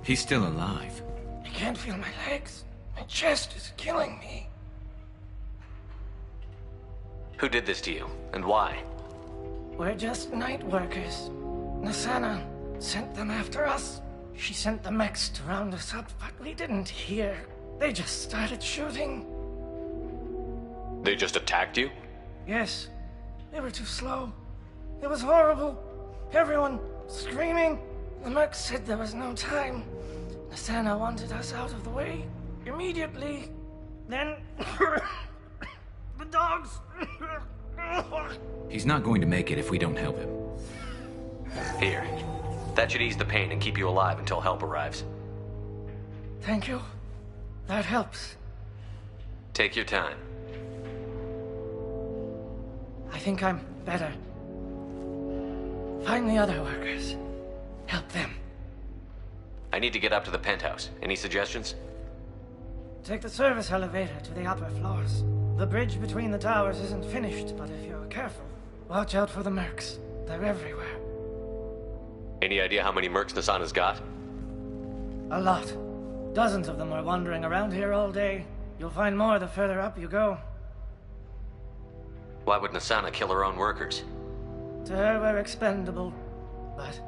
He's still alive. I can't feel my legs. My chest is killing me. Who did this to you, and why? We're just night workers. Nasana sent them after us. She sent the mechs to round us up, but we didn't hear. They just started shooting. They just attacked you? Yes. They were too slow. It was horrible. Everyone screaming. The mechs said there was no time. Nasana wanted us out of the way immediately. Then the dogs. He's not going to make it if we don't help him. Here. That should ease the pain and keep you alive until help arrives. Thank you. That helps. Take your time. I think I'm better. Find the other workers. Help them. I need to get up to the penthouse. Any suggestions? Take the service elevator to the upper floors. The bridge between the towers isn't finished, but if you're careful, watch out for the mercs. They're everywhere. Any idea how many mercs Nasana's got? A lot. Dozens of them are wandering around here all day. You'll find more the further up you go. Why would Nasana kill her own workers? To her, we're expendable. But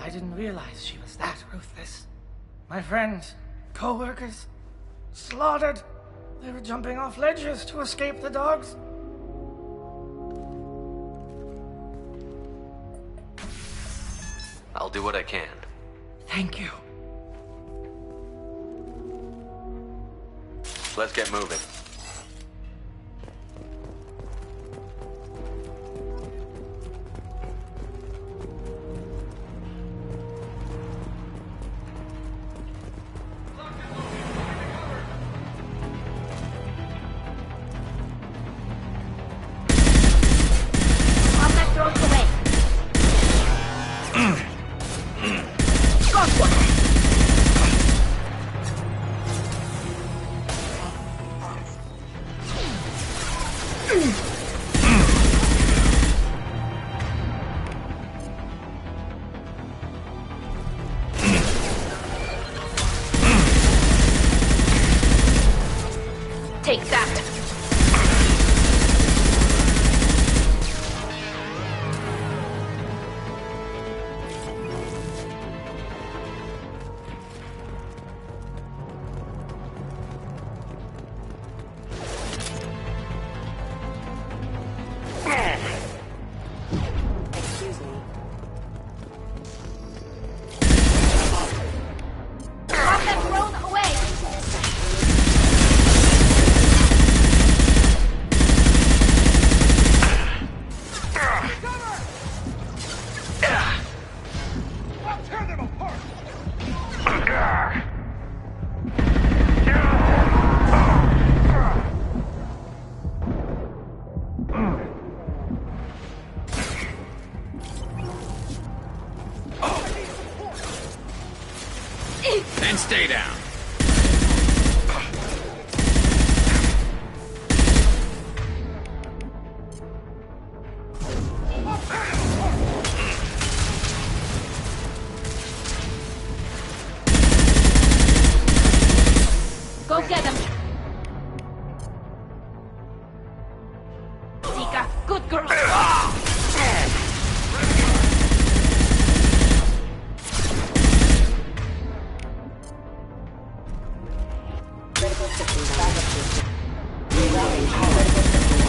I didn't realize she was that ruthless. My friends, co-workers, slaughtered. They were jumping off ledges to escape the dogs. I'll do what I can. Thank you. Let's get moving. Take that! Excuse me. Have them thrown away! And stay down. Go get them! Zika, good girl! Critical systems backup system. Rerouting critical system.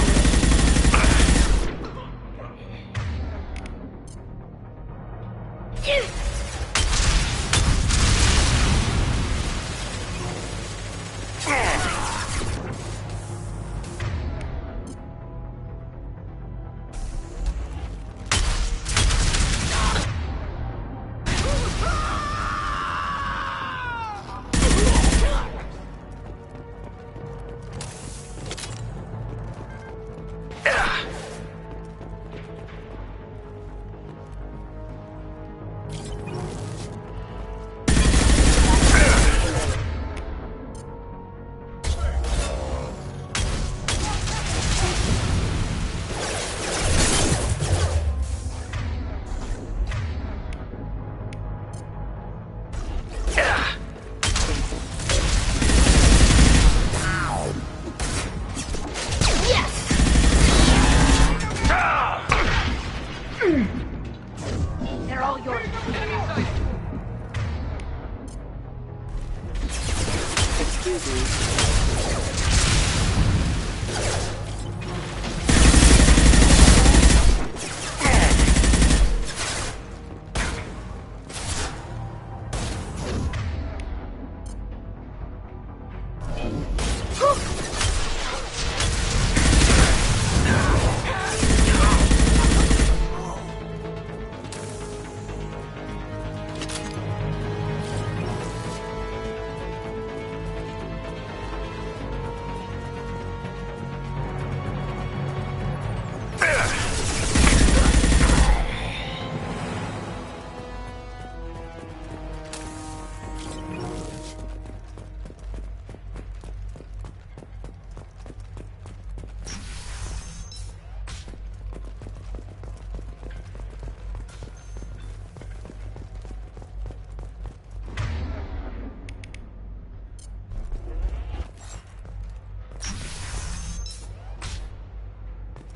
Excuse me.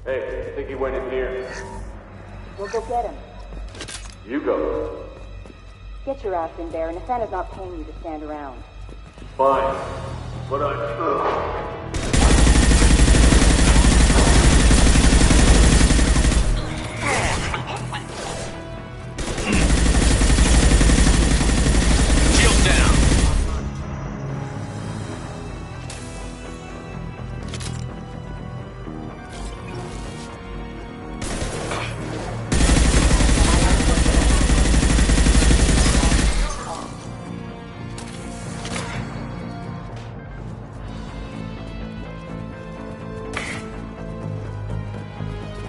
Hey, I think he went in here. We'll go get him. You go. Get your ass in there, and Nathana's not paying you to stand around. Fine. But I... Shield down.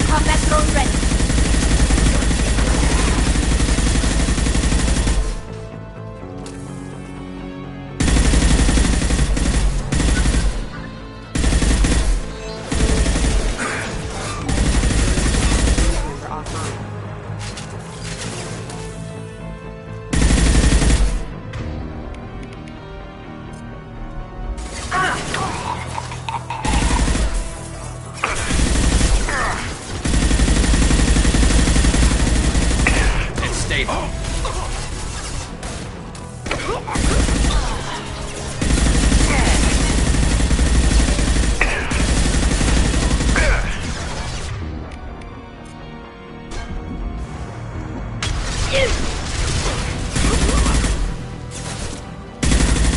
Combat drone ready. And stay there.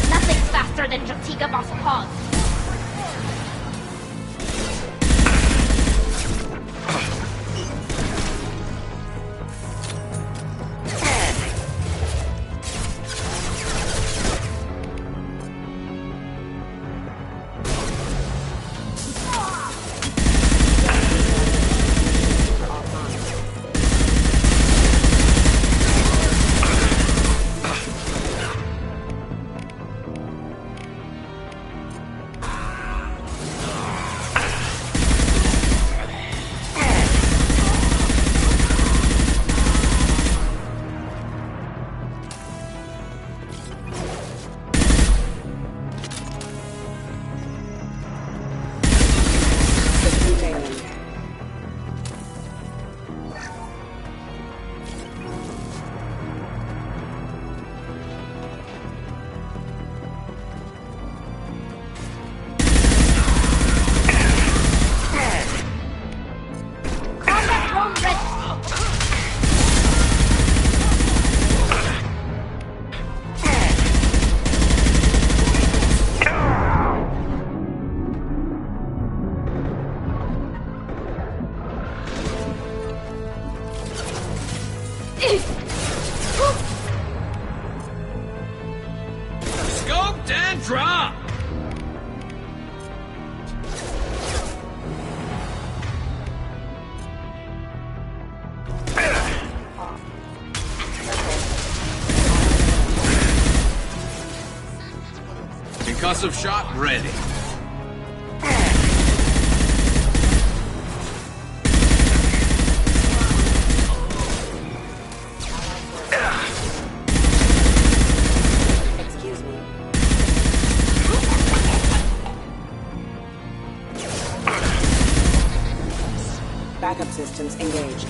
Nothing faster than Jatiga Boss Paws. Combat drone ready. Scoped and dropped! Concussive shot ready. Excuse me. Backup systems engaged.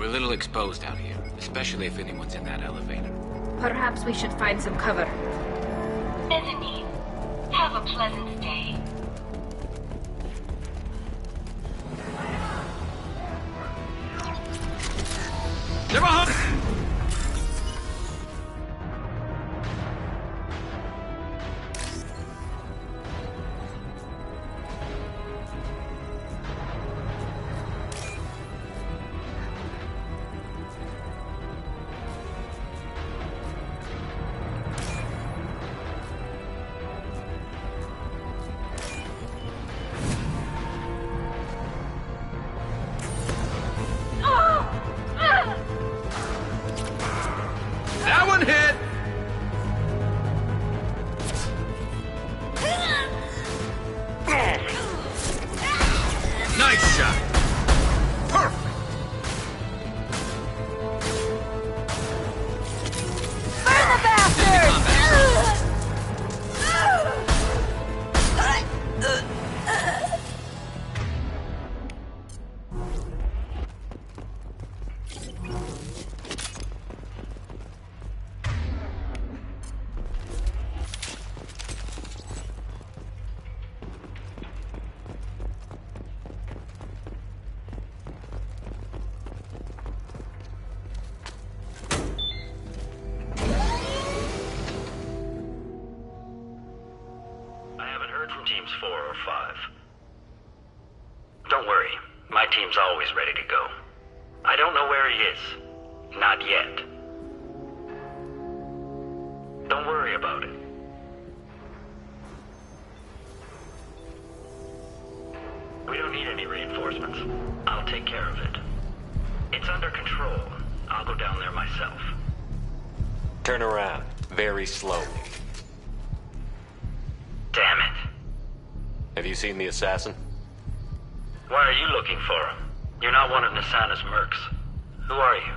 We're a little exposed out here, especially if anyone's in that elevator. Perhaps we should find some cover. Mezzanine. Have a pleasant stay. They're behind! That one hit! Nice shot! Perfect! Burn the bastard! I haven't heard from teams 4 or 5. Don't worry, my team's always ready to go. I don't know where he is. Not yet. Don't worry about it. We don't need any reinforcements. I'll take care of it. It's under control. I'll go down there myself. Turn around, very slowly. Damn it. Have you seen the assassin? Why are you looking for him? You're not one of Nasana's mercs. Who are you?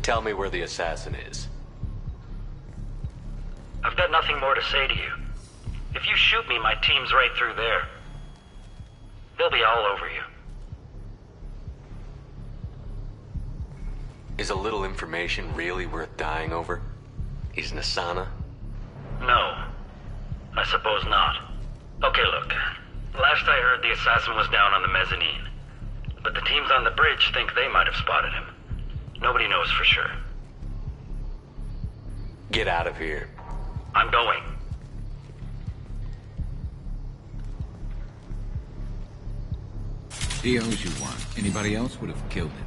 Tell me where the assassin is. I've got nothing more to say to you. If you shoot me, my team's right through there. They'll be all over you. Is a little information really worth dying over? Is Nasana? No. I suppose not. Okay, look. Last I heard, the assassin was down on the mezzanine. But the teams on the bridge think they might have spotted him. Nobody knows for sure. Get out of here. I'm going. He owes you one. Anybody else would have killed him.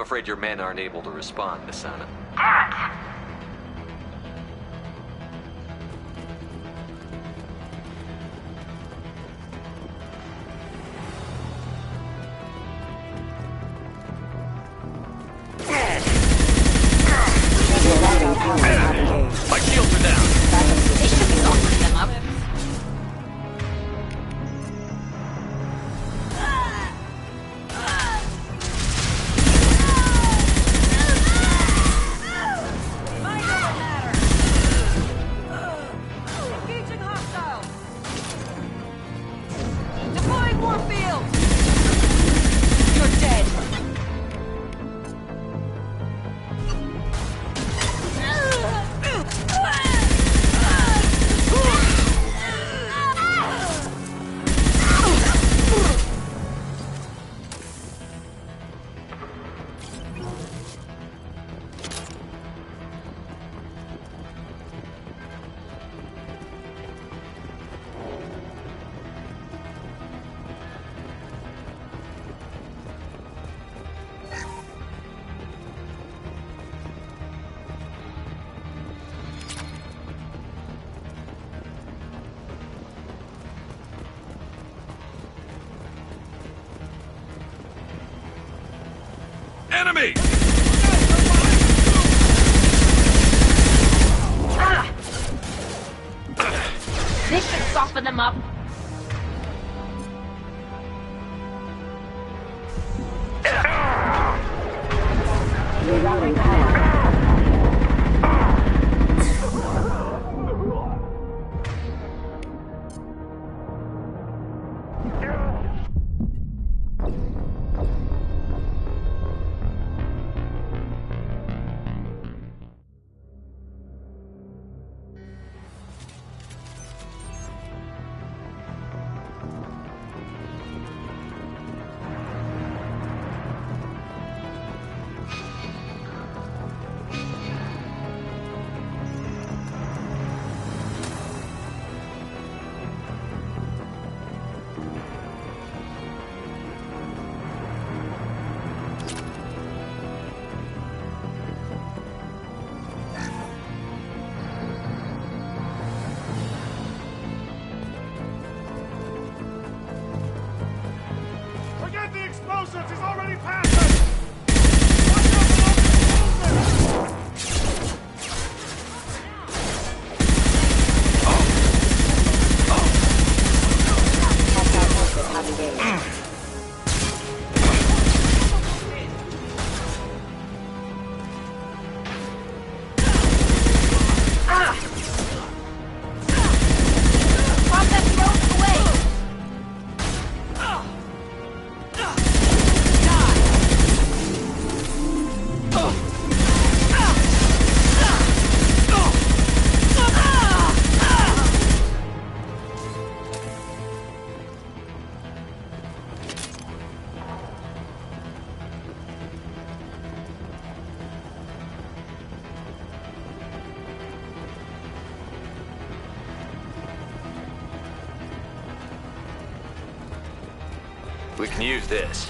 afraid your men aren't able to respond, Miss Sana. Damn it! My shields are down! They should be offering them up. Engaging hostile. Deploying warfield. You're dead. Enemy! This should soften them up. Forget the explosives! He's already passed us! Watch out for Hostile forces have engaged. Bomb them thrown away. We can use this.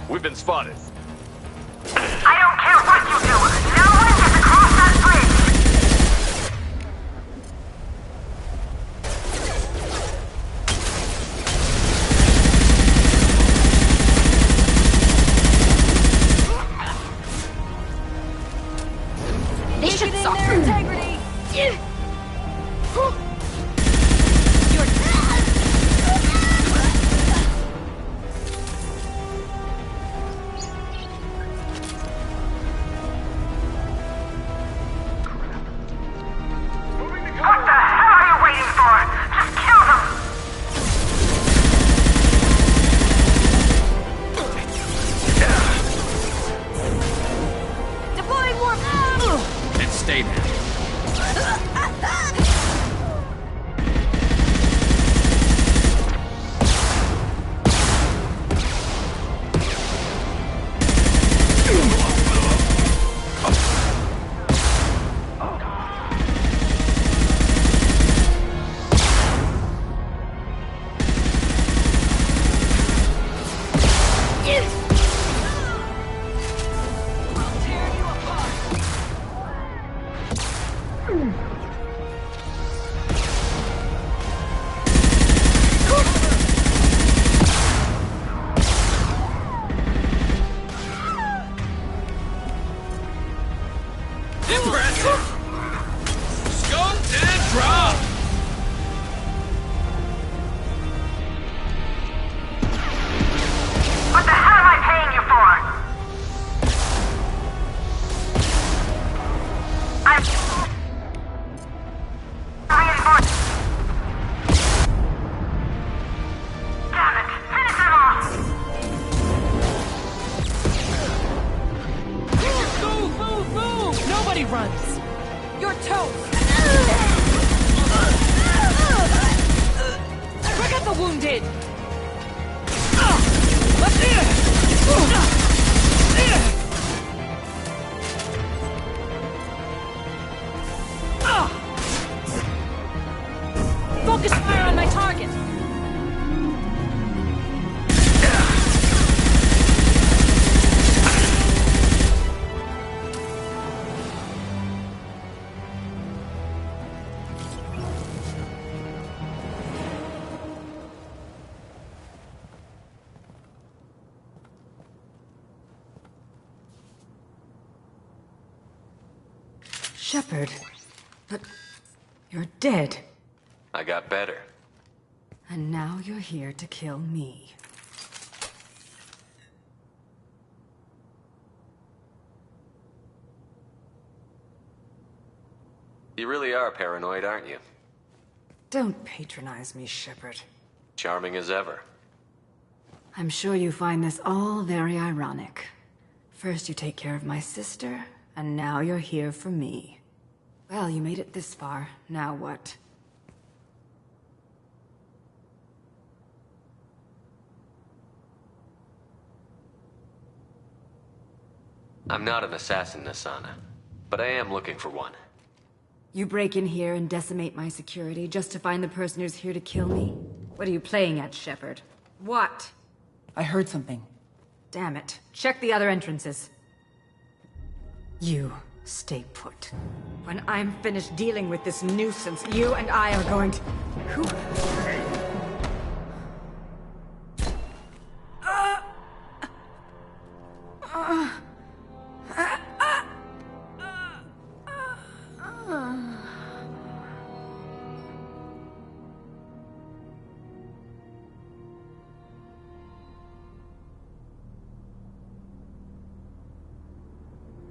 We've been spotted. I don't care what you do! No one gets across that bridge! This should Their soften. integrity. Forget the wounded! Focus fire on my target! Shepard, but you're dead. I got better. And now you're here to kill me. You really are paranoid, aren't you? Don't patronize me, Shepard. Charming as ever. I'm sure you find this all very ironic. First you take care of my sister, and now you're here for me. Well, you made it this far. Now what? I'm not an assassin, Nasana, but I am looking for one. You break in here and decimate my security just to find the person who's here to kill me? What are you playing at, Shepard? What? I heard something. Damn it. Check the other entrances. You stay put. When I'm finished dealing with this nuisance, you and I are going to... Who...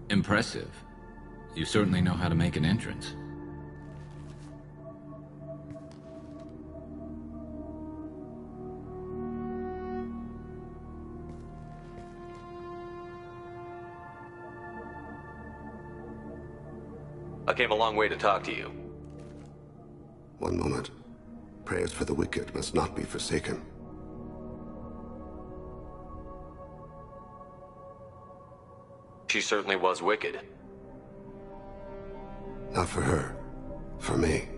Impressive. You certainly know how to make an entrance. I came a long way to talk to you. One moment. Prayers for the wicked must not be forsaken. She certainly was wicked. Not for her. For me.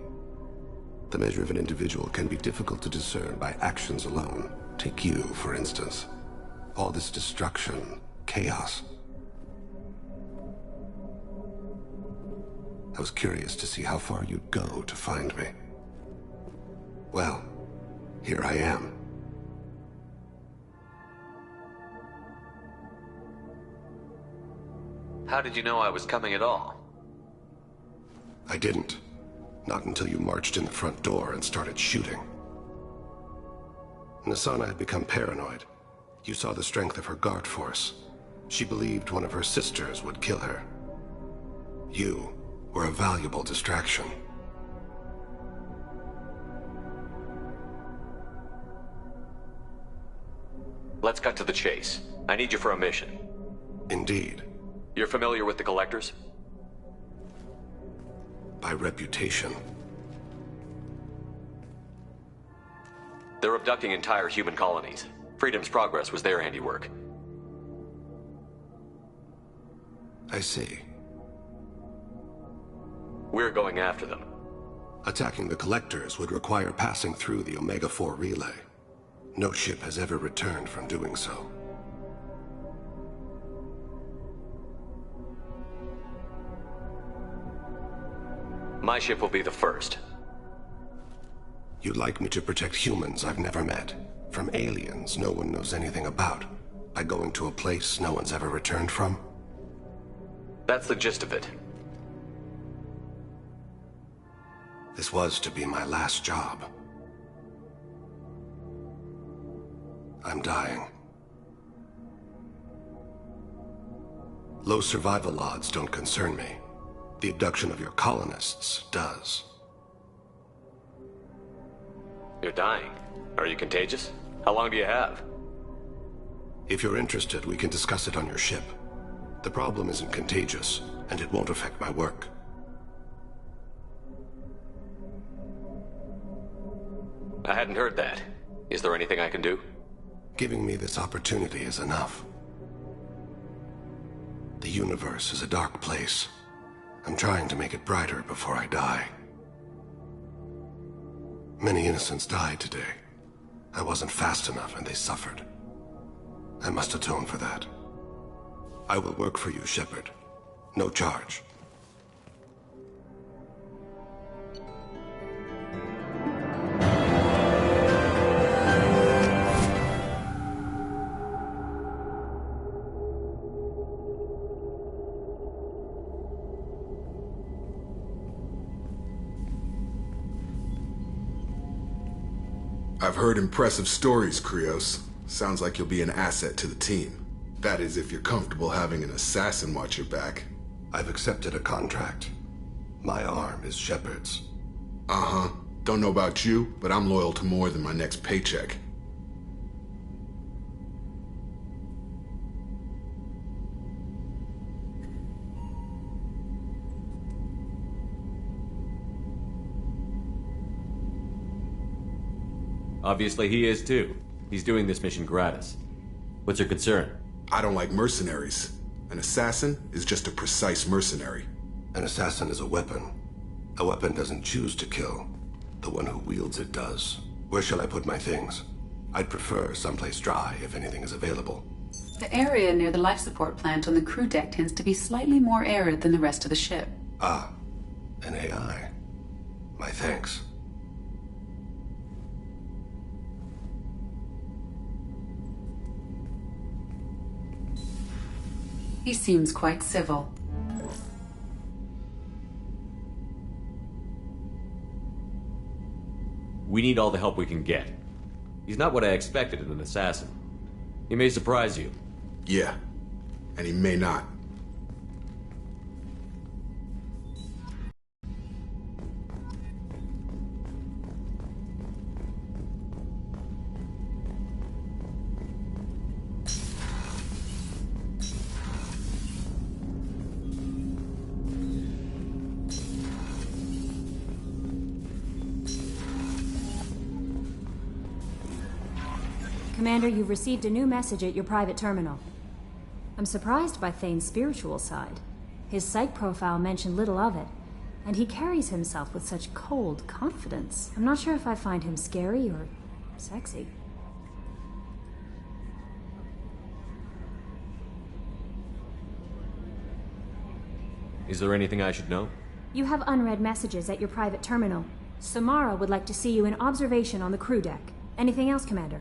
The measure of an individual can be difficult to discern by actions alone. Take you, for instance. All this destruction, chaos. I was curious to see how far you'd go to find me. Well, here I am. How did you know I was coming at all? I didn't. Not until you marched in the front door and started shooting. Nasana had become paranoid. You saw the strength of her guard force. She believed one of her sisters would kill her. You were a valuable distraction. Let's cut to the chase. I need you for a mission. Indeed. You're familiar with the Collectors? By reputation. They're abducting entire human colonies. Freedom's Progress was their handiwork. I see. We're going after them. Attacking the Collectors would require passing through the Omega-4 relay. No ship has ever returned from doing so. My ship will be the first. You'd like me to protect humans I've never met, from aliens no one knows anything about, by going to a place no one's ever returned from? That's the gist of it. This was to be my last job. I'm dying. Low survival odds don't concern me. The abduction of your colonists does. You're dying. Are you contagious? How long do you have? If you're interested, we can discuss it on your ship. The problem isn't contagious, and it won't affect my work. I hadn't heard that. Is there anything I can do? Giving me this opportunity is enough. The universe is a dark place. I'm trying to make it brighter before I die. Many innocents died today. I wasn't fast enough and they suffered. I must atone for that. I will work for you, Shepard. No charge. I've heard impressive stories, Krios. Sounds like you'll be an asset to the team. That is, if you're comfortable having an assassin watch your back. I've accepted a contract. My arm is Shepard's. Uh-huh. Don't know about you, but I'm loyal to more than my next paycheck. Obviously he is too. He's doing this mission gratis. What's your concern? I don't like mercenaries. An assassin is just a precise mercenary. An assassin is a weapon. A weapon doesn't choose to kill. The one who wields it does. Where shall I put my things? I'd prefer someplace dry if anything is available. The area near the life support plant on the crew deck tends to be slightly more arid than the rest of the ship. Ah, an AI. My thanks. He seems quite civil. We need all the help we can get. He's not what I expected in an assassin. He may surprise you. Yeah, and he may not. Commander, you've received a new message at your private terminal. I'm surprised by Thane's spiritual side. His psych profile mentioned little of it, and he carries himself with such cold confidence. I'm not sure if I find him scary or sexy. Is there anything I should know? You have unread messages at your private terminal. Samara would like to see you in observation on the crew deck. Anything else, Commander?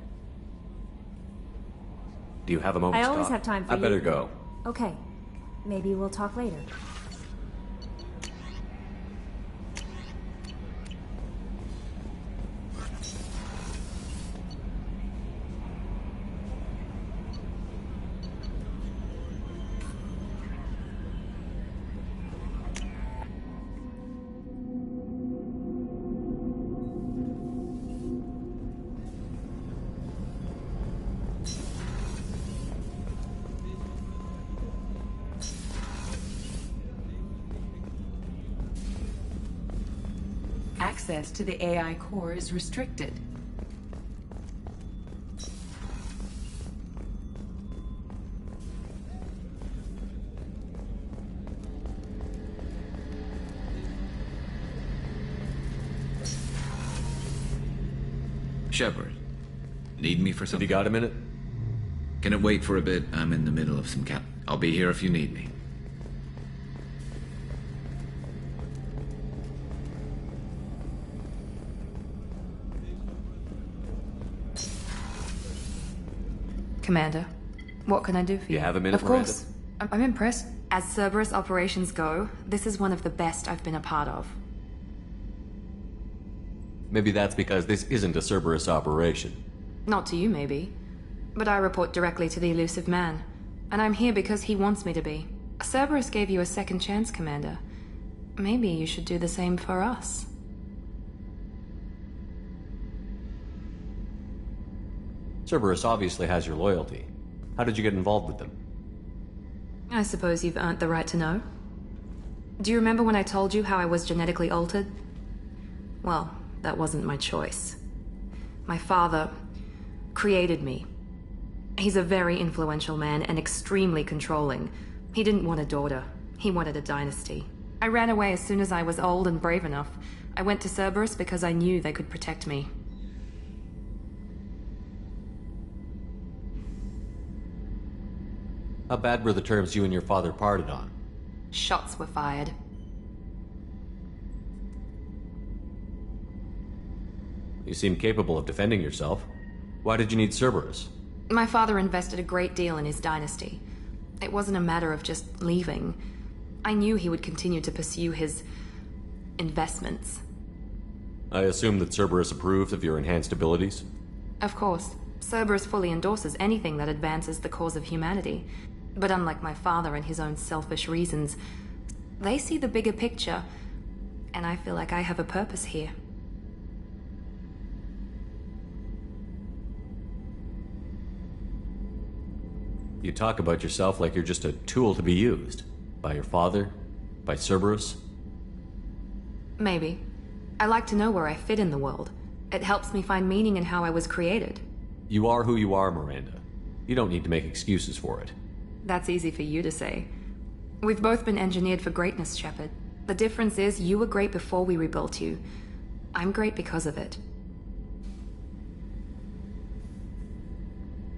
Do you have a moment I to always talk? have time for you. I better go. Okay. Maybe we'll talk later. Access to the AI core is restricted. Shepard, need me for something? Have you got a minute? Can it wait for a bit? I'm in the middle of some cap. I'll be here if you need me. Commander, what can I do for you? You have a minute, Of course. I'm impressed. As Cerberus operations go, this is one of the best I've been a part of. Maybe that's because this isn't a Cerberus operation. Not to you, maybe. But I report directly to the elusive man. And I'm here because he wants me to be. Cerberus gave you a second chance, Commander. Maybe you should do the same for us. Cerberus obviously has your loyalty. How did you get involved with them? I suppose you've earned the right to know. Do you remember when I told you how I was genetically altered? Well, that wasn't my choice. My father created me. He's a very influential man and extremely controlling. He didn't want a daughter. He wanted a dynasty. I ran away as soon as I was old and brave enough. I went to Cerberus because I knew they could protect me. How bad were the terms you and your father parted on? Shots were fired. You seem capable of defending yourself. Why did you need Cerberus? My father invested a great deal in his dynasty. It wasn't a matter of just leaving. I knew he would continue to pursue his investments. I assume that Cerberus approved of your enhanced abilities? Of course. Cerberus fully endorses anything that advances the cause of humanity. But unlike my father and his own selfish reasons, they see the bigger picture, and I feel like I have a purpose here. You talk about yourself like you're just a tool to be used. By your father? By Cerberus? Maybe. I like to know where I fit in the world. It helps me find meaning in how I was created. You are who you are, Miranda. You don't need to make excuses for it. That's easy for you to say. We've both been engineered for greatness, Shepard. The difference is you were great before we rebuilt you. I'm great because of it.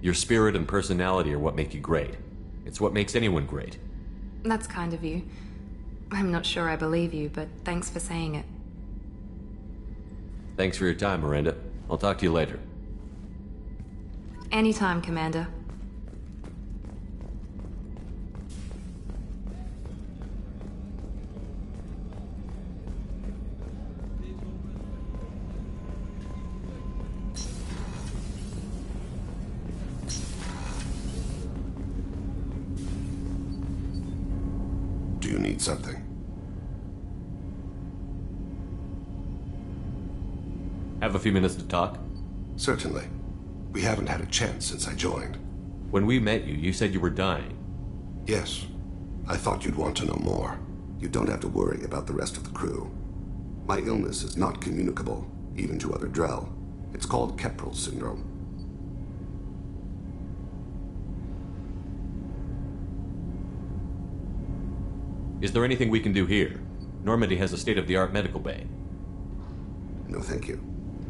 Your spirit and personality are what make you great. It's what makes anyone great. That's kind of you. I'm not sure I believe you, but thanks for saying it. Thanks for your time, Miranda. I'll talk to you later. Anytime, Commander. Do you need something? Have a few minutes to talk? Certainly. We haven't had a chance since I joined. When we met you, you said you were dying. Yes. I thought you'd want to know more. You don't have to worry about the rest of the crew. My illness is not communicable, even to other Drell. It's called Keprel syndrome. Is there anything we can do here? Normandy has a state-of-the-art medical bay. No, thank you.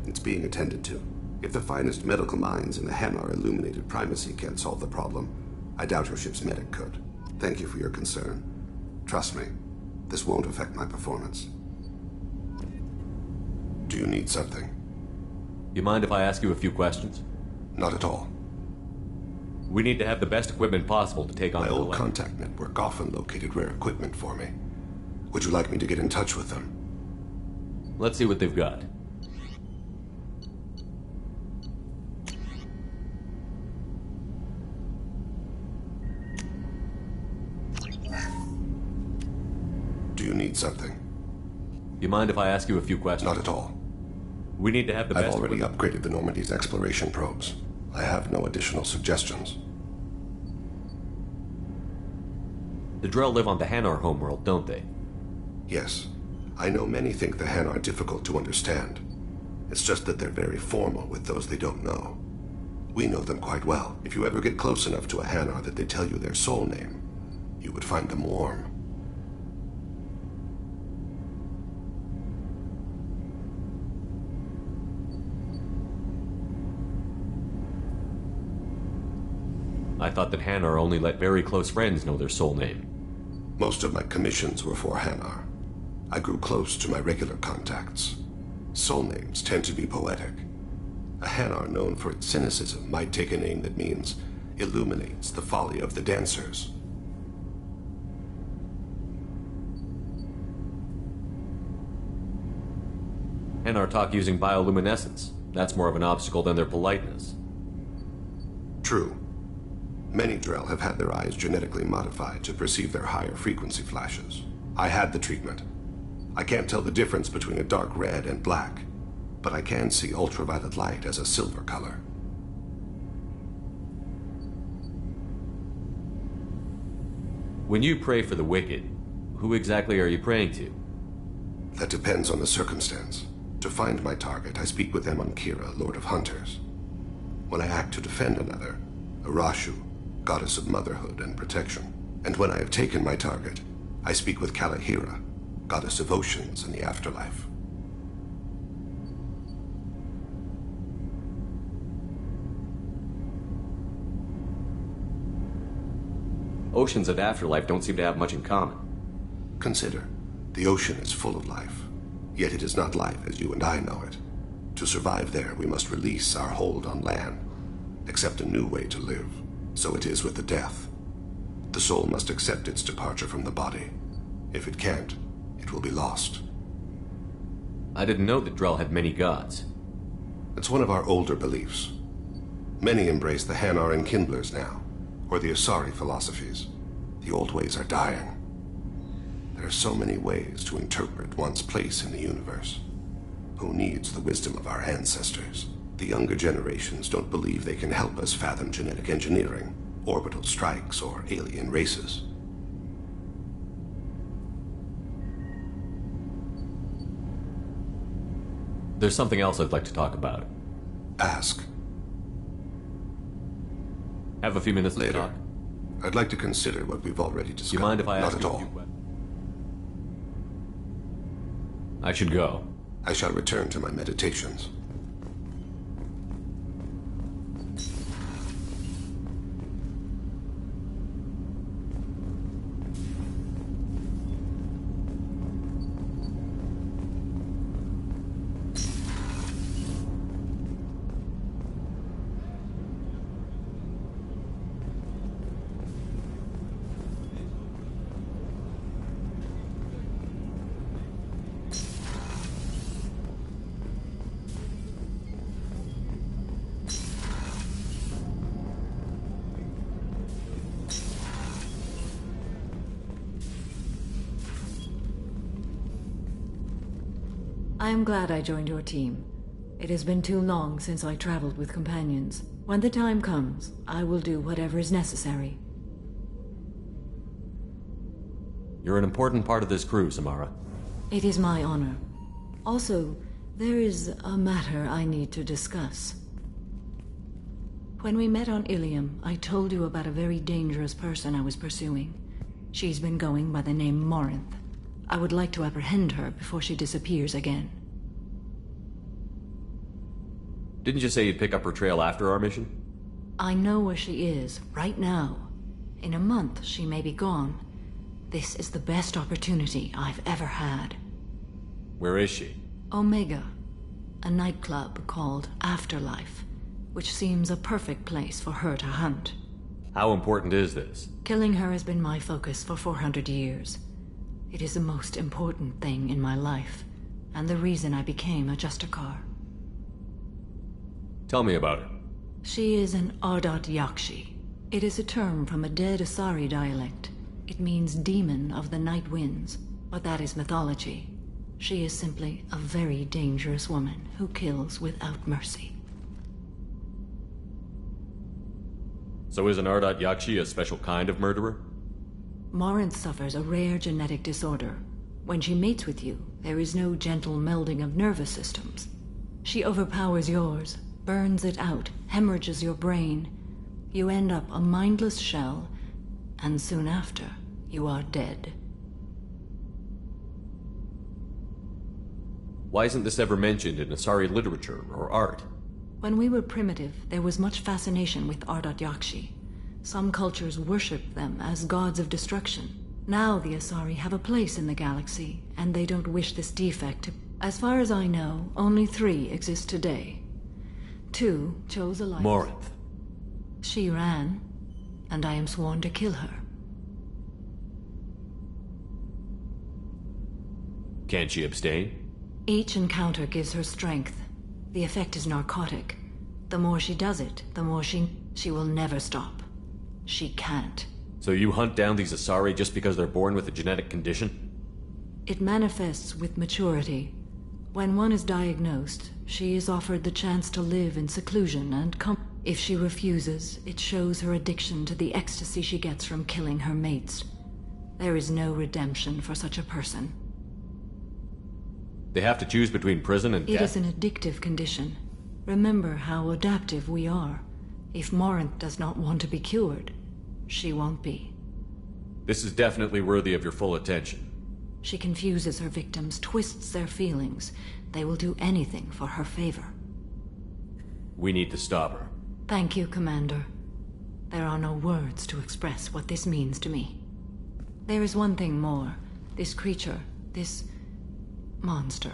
It's being attended to. If the finest medical minds in the Hanar Illuminated Primacy can't solve the problem, I doubt your ship's medic could. Thank you for your concern. Trust me, this won't affect my performance. Do you need something? You mind if I ask you a few questions? Not at all. We need to have the best equipment possible to take on My the old Galactic. contact network often located rare equipment for me. Would you like me to get in touch with them? Let's see what they've got. Do you need something? You mind if I ask you a few questions? Not at all. We need to have the best I've already equipment. upgraded the Normandy's exploration probes. I have no additional suggestions. The Drell live on the Hanar homeworld, don't they? Yes. I know many think the Han are difficult to understand. It's just that they're very formal with those they don't know. We know them quite well. If you ever get close enough to a Hanar that they tell you their soul name, you would find them warm. I thought that Hanar only let very close friends know their soul name. Most of my commissions were for Hanar. I grew close to my regular contacts. Soul names tend to be poetic. A Hanar known for its cynicism might take a name that means illuminates the folly of the dancers. Hanar talk using bioluminescence. That's more of an obstacle than their politeness. True. Many Drell have had their eyes genetically modified to perceive their higher frequency flashes. I had the treatment. I can't tell the difference between a dark red and black, but I can see ultraviolet light as a silver color. When you pray for the wicked, who exactly are you praying to? That depends on the circumstance. To find my target, I speak with Emonkira, Lord of Hunters. When I act to defend another, Arashu, goddess of motherhood and protection. And when I have taken my target, I speak with Kalahira, goddess of oceans and the afterlife. Oceans and afterlife don't seem to have much in common. Consider, the ocean is full of life, yet it is not life as you and I know it. To survive there, we must release our hold on land, accept a new way to live. So it is with the death. The soul must accept its departure from the body. If it can't, it will be lost. I didn't know that Drell had many gods. It's one of our older beliefs. Many embrace the Hanar and Kindlers now, or the Asari philosophies. The old ways are dying. There are so many ways to interpret one's place in the universe. Who needs the wisdom of our ancestors? The younger generations don't believe they can help us fathom genetic engineering, orbital strikes, or alien races. There's something else I'd like to talk about. Ask. Have a few minutes Later. to talk. I'd like to consider what we've already discussed. Do you mind if I ask Not at you a all. few questions? I should go. I shall return to my meditations. I am glad I joined your team. It has been too long since I traveled with companions. When the time comes, I will do whatever is necessary. You're an important part of this crew, Samara. It is my honor. Also, there is a matter I need to discuss. When we met on Ilium, I told you about a very dangerous person I was pursuing. She's been going by the name Morinth. I would like to apprehend her before she disappears again. Didn't you say you'd pick up her trail after our mission? I know where she is, right now. In a month, she may be gone. This is the best opportunity I've ever had. Where is she? Omega, a nightclub called Afterlife, which seems a perfect place for her to hunt. How important is this? Killing her has been my focus for 400 years. It is the most important thing in my life, and the reason I became a Justicar. Tell me about her. She is an Ardat Yakshi. It is a term from a dead Asari dialect. It means demon of the night winds, but that is mythology. She is simply a very dangerous woman who kills without mercy. So is an Ardat Yakshi a special kind of murderer? Morinth suffers a rare genetic disorder. When she mates with you, there is no gentle melding of nervous systems. She overpowers yours, burns it out, hemorrhages your brain. You end up a mindless shell, and soon after, you are dead. Why isn't this ever mentioned in Asari literature or art? When we were primitive, there was much fascination with Ardat Yakshi. Some cultures worshipped them as gods of destruction. Now the Asari have a place in the galaxy, and they don't wish this defect to... As far as I know, only 3 exist today. 2 chose a life... Morinth. She ran, and I am sworn to kill her. Can't she abstain? Each encounter gives her strength. The effect is narcotic. The more she does it, the more she will never stop. She can't. So you hunt down these Asari just because they're born with a genetic condition? It manifests with maturity. When one is diagnosed, she is offered the chance to live in seclusion and If she refuses, it shows her addiction to the ecstasy she gets from killing her mates. There is no redemption for such a person. They have to choose between prison and It death? is an addictive condition. Remember how adaptive we are. If Morinth does not want to be cured, she won't be. This is definitely worthy of your full attention. She confuses her victims, twists their feelings. They will do anything for her favor. We need to stop her. Thank you, Commander. There are no words to express what this means to me. There is one thing more. This creature, this monster.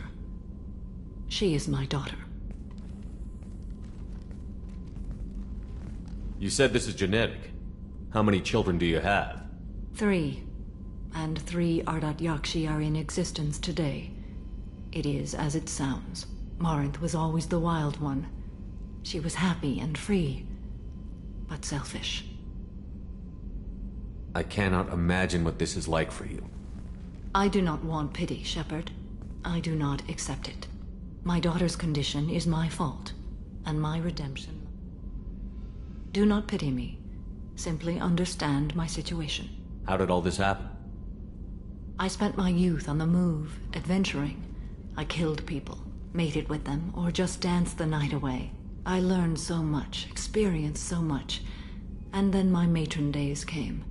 She is my daughter. You said this is genetic. How many children do you have? 3. And 3 Ardat Yakshi are in existence today. It is as it sounds. Morinth was always the wild one. She was happy and free, but selfish. I cannot imagine what this is like for you. I do not want pity, Shepard. I do not accept it. My daughter's condition is my fault, and my redemption. Do not pity me. Simply understand my situation. How did all this happen? I spent my youth on the move, adventuring. I killed people, mated with them, or just danced the night away. I learned so much, experienced so much, and then my matron days came.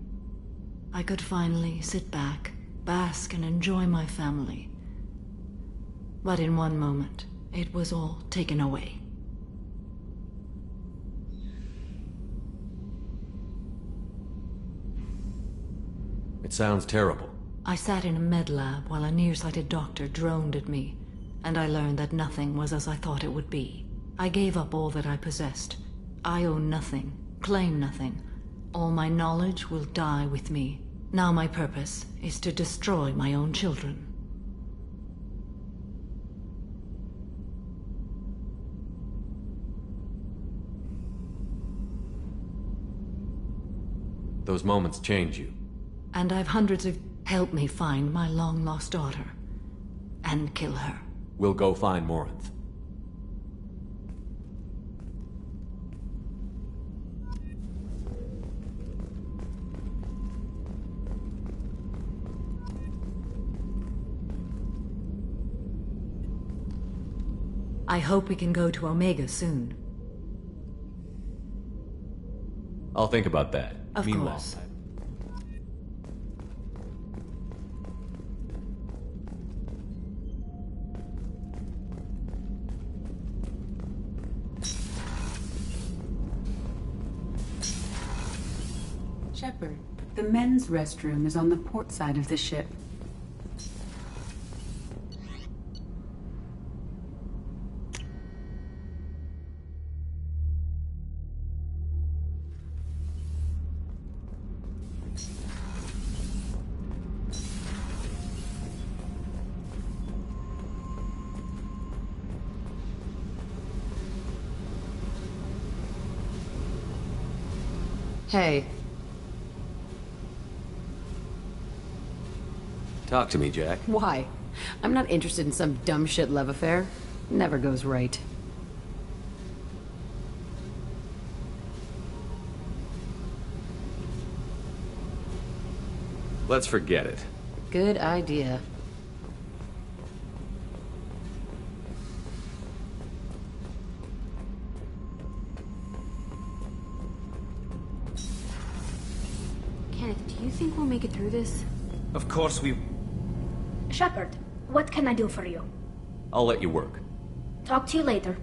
I could finally sit back, bask and enjoy my family. But in one moment, it was all taken away. It sounds terrible. I sat in a med lab while a nearsighted doctor droned at me, and I learned that nothing was as I thought it would be. I gave up all that I possessed. I own nothing, claim nothing. All my knowledge will die with me. Now my purpose is to destroy my own children. Those moments change you. And I've hundreds of... Help me find my long-lost daughter. And kill her. We'll go find Morinth. I hope we can go to Omega soon. I'll think about that. Of Meanwhile, course. Shepard, the men's restroom is on the port side of the ship. Hey. Talk to me, Jack. Why? I'm not interested in some dumb shit love affair. Never goes right. Let's forget it. Good idea. Kenneth, do you think we'll make it through this? Of course we... Shepard, what can I do for you? I'll let you work. Talk to you later.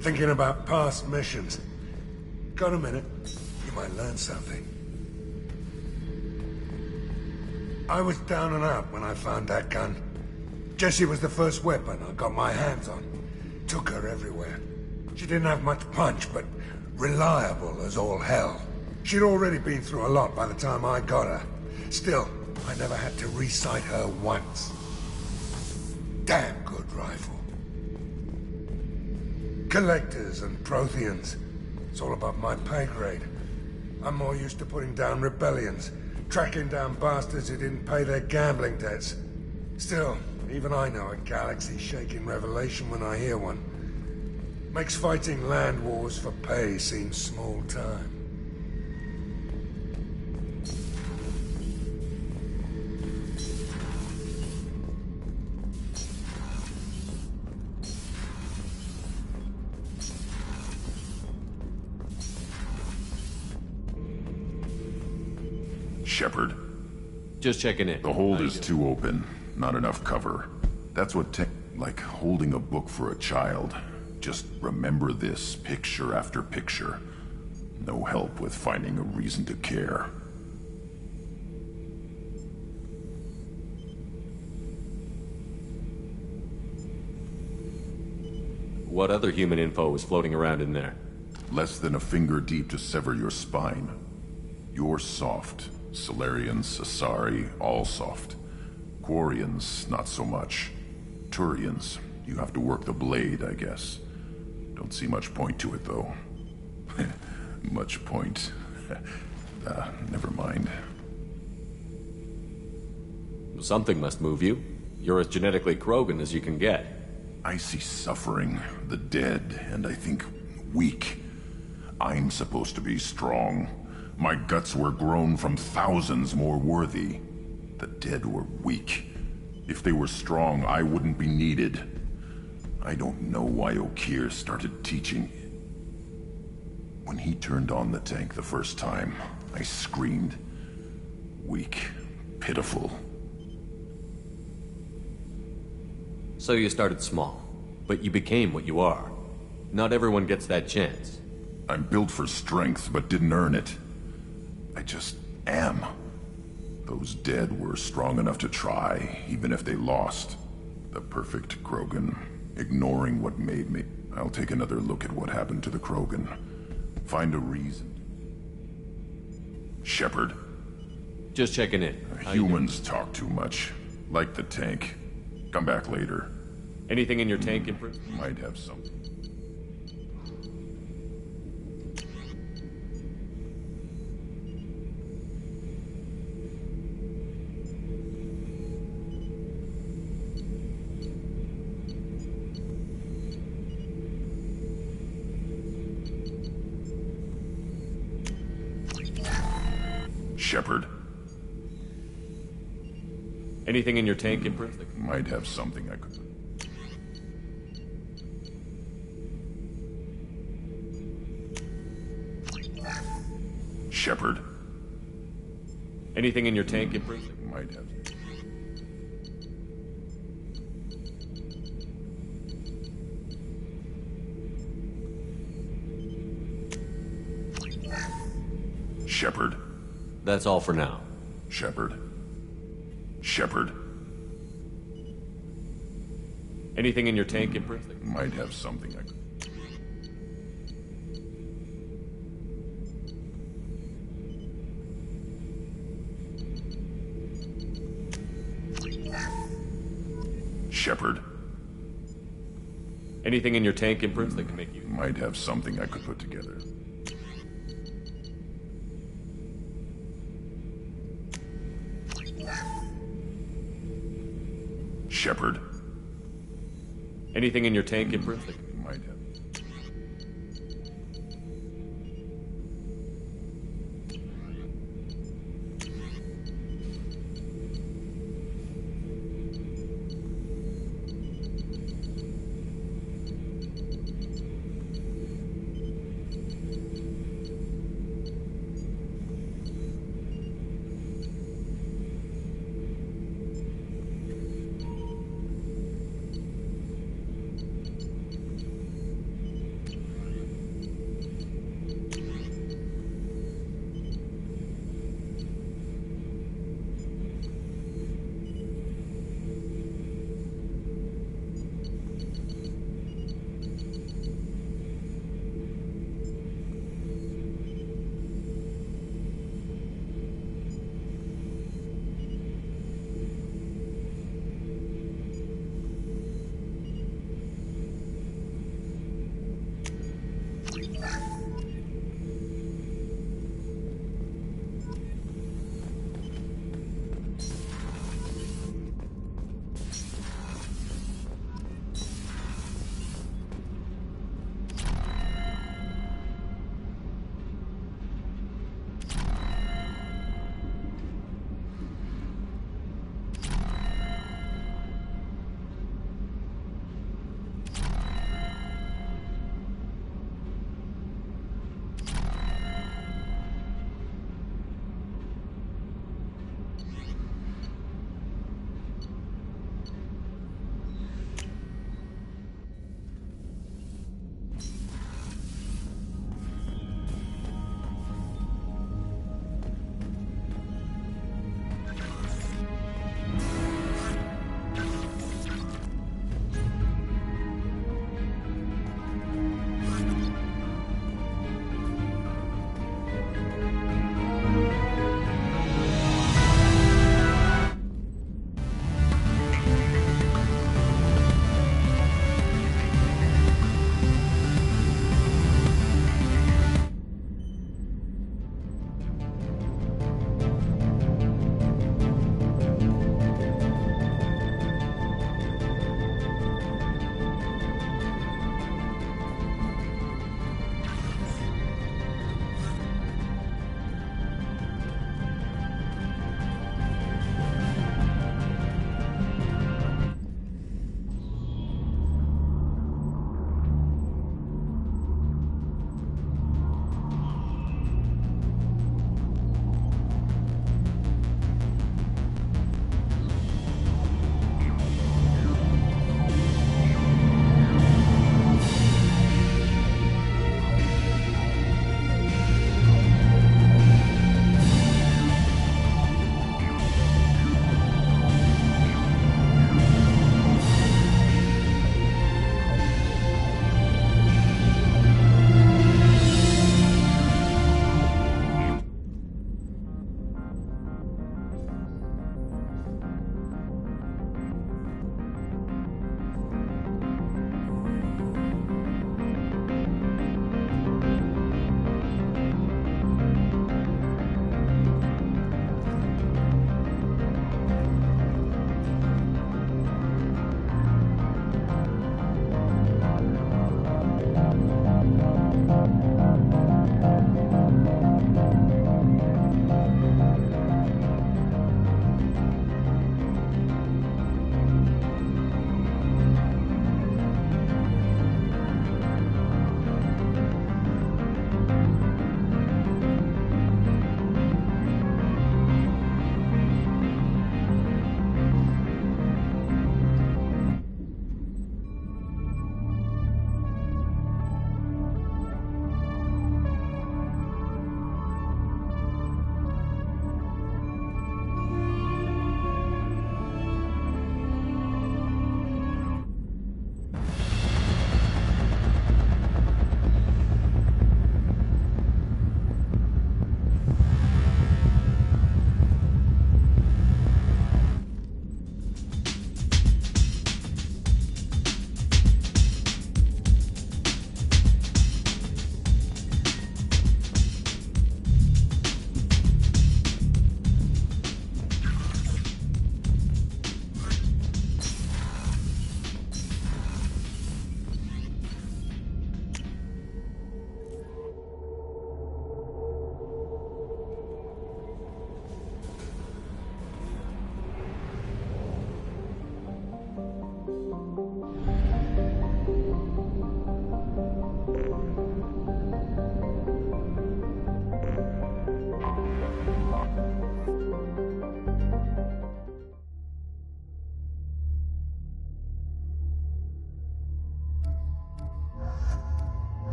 Thinking about past missions. Got a minute? You might learn something. I was down and out when I found that gun. Jessie was the first weapon I got my hands on. Took her everywhere. She didn't have much punch, but reliable as all hell. She'd already been through a lot by the time I got her. Still, I never had to re-sight her once. Damn good rifle. Collectors and Protheans. It's all above my pay grade. I'm more used to putting down rebellions, tracking down bastards who didn't pay their gambling debts. Still, Even I know a galaxy-shaking revelation when I hear one. Makes fighting land wars for pay seem small time. Shepard. Just checking in. The hold is too open. Not enough cover. That's what like holding a book for a child. Just remember this, picture after picture. No help with finding a reason to care. What other human info was floating around in there? Less than a finger deep to sever your spine. You're soft. Solarians, Asari, all soft. Quarians, not so much. Turians, you have to work the blade, I guess. Don't see much point to it, though. Much point. Never mind. Something must move you. You're as genetically Krogan as you can get. I see suffering, the dead, and I think weak. I'm supposed to be strong. My guts were grown from thousands more worthy. The dead were weak. If they were strong, I wouldn't be needed. I don't know why Okeer started teaching. When he turned on the tank the first time, I screamed. Weak. Pitiful. So you started small, but you became what you are. Not everyone gets that chance. I'm built for strength, but didn't earn it. I just am. Those dead were strong enough to try, even if they lost. The perfect Krogan, ignoring what made me. I'll take another look at what happened to the Krogan. Find a reason. Shepard. Just checking in. Humans talk too much. Like the tank. Come back later. Anything in your tank improved? Might have something. Shepard. Anything in your tank improved? Might have something I could... Shepard. Anything in your tank improved? Might have... Shepard. That's all for now. Shepard. Shepard. Anything in your tank improved? Might have something I could... Shepard. Anything in your tank improved that can make you... Might have something I could put together. Shepard. Anything in your tank improved? Might have.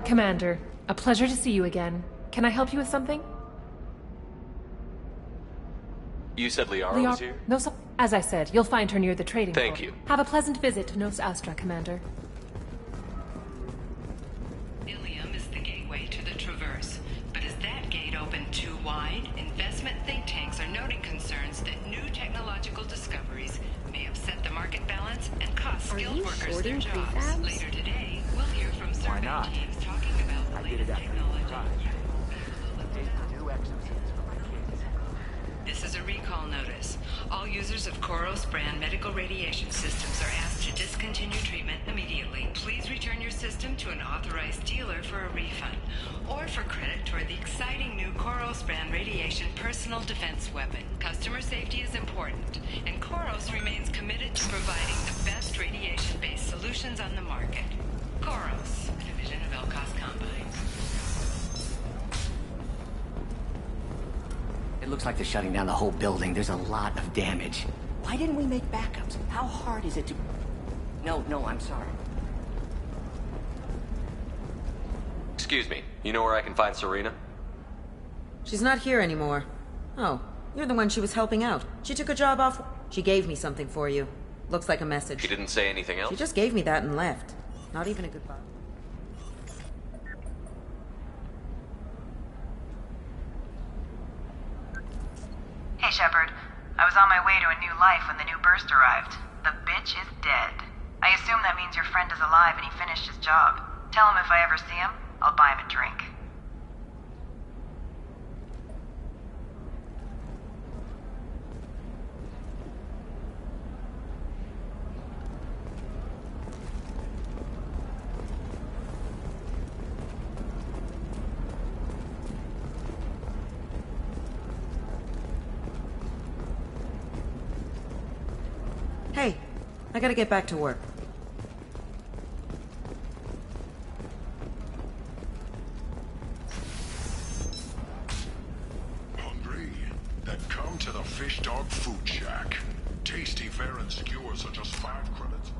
Commander, a pleasure to see you again. Can I help you with something? You said Liara was here? No, as I said, you'll find her near the trading Thank hall. you. Have a pleasant visit to Nos Astra, Commander. Ilium is the gateway to the Traverse. But is that gate open too wide? Investment think tanks are noting concerns that new technological discoveries may upset the market balance and cost skilled workers their jobs. Later today, we'll hear from survey teams talking about the latest technology. This is a recall notice. All users of Koros brand medical radiation systems are asked to discontinue treatment immediately. Please return your system to an authorized dealer for a refund, or for credit toward the exciting new Koros brand radiation personal defense weapon. Customer safety is important, and Koros remains committed to providing the best radiation-based solutions on the market. Koros, a division of Elkos Combine. It looks like they're shutting down the whole building. There's a lot of damage. Why didn't we make backups? How hard is it to... No, I'm sorry. Excuse me, you know where I can find Serena? She's not here anymore. Oh, you're the one she was helping out. She took a job off... She gave me something for you. Looks like a message. She didn't say anything else? She just gave me that and left. Not even a goodbye. Hey, Shepard. I was on my way to a new life when the new burst arrived. The bitch is dead. I assume that means your friend is alive and he finished his job. Tell him if I ever see him, I'll buy him a drink. Hey, I gotta get back to work. Hungry? Then come to the Fish Dog Food Shack. Tasty fare and skewers are just 5 credits.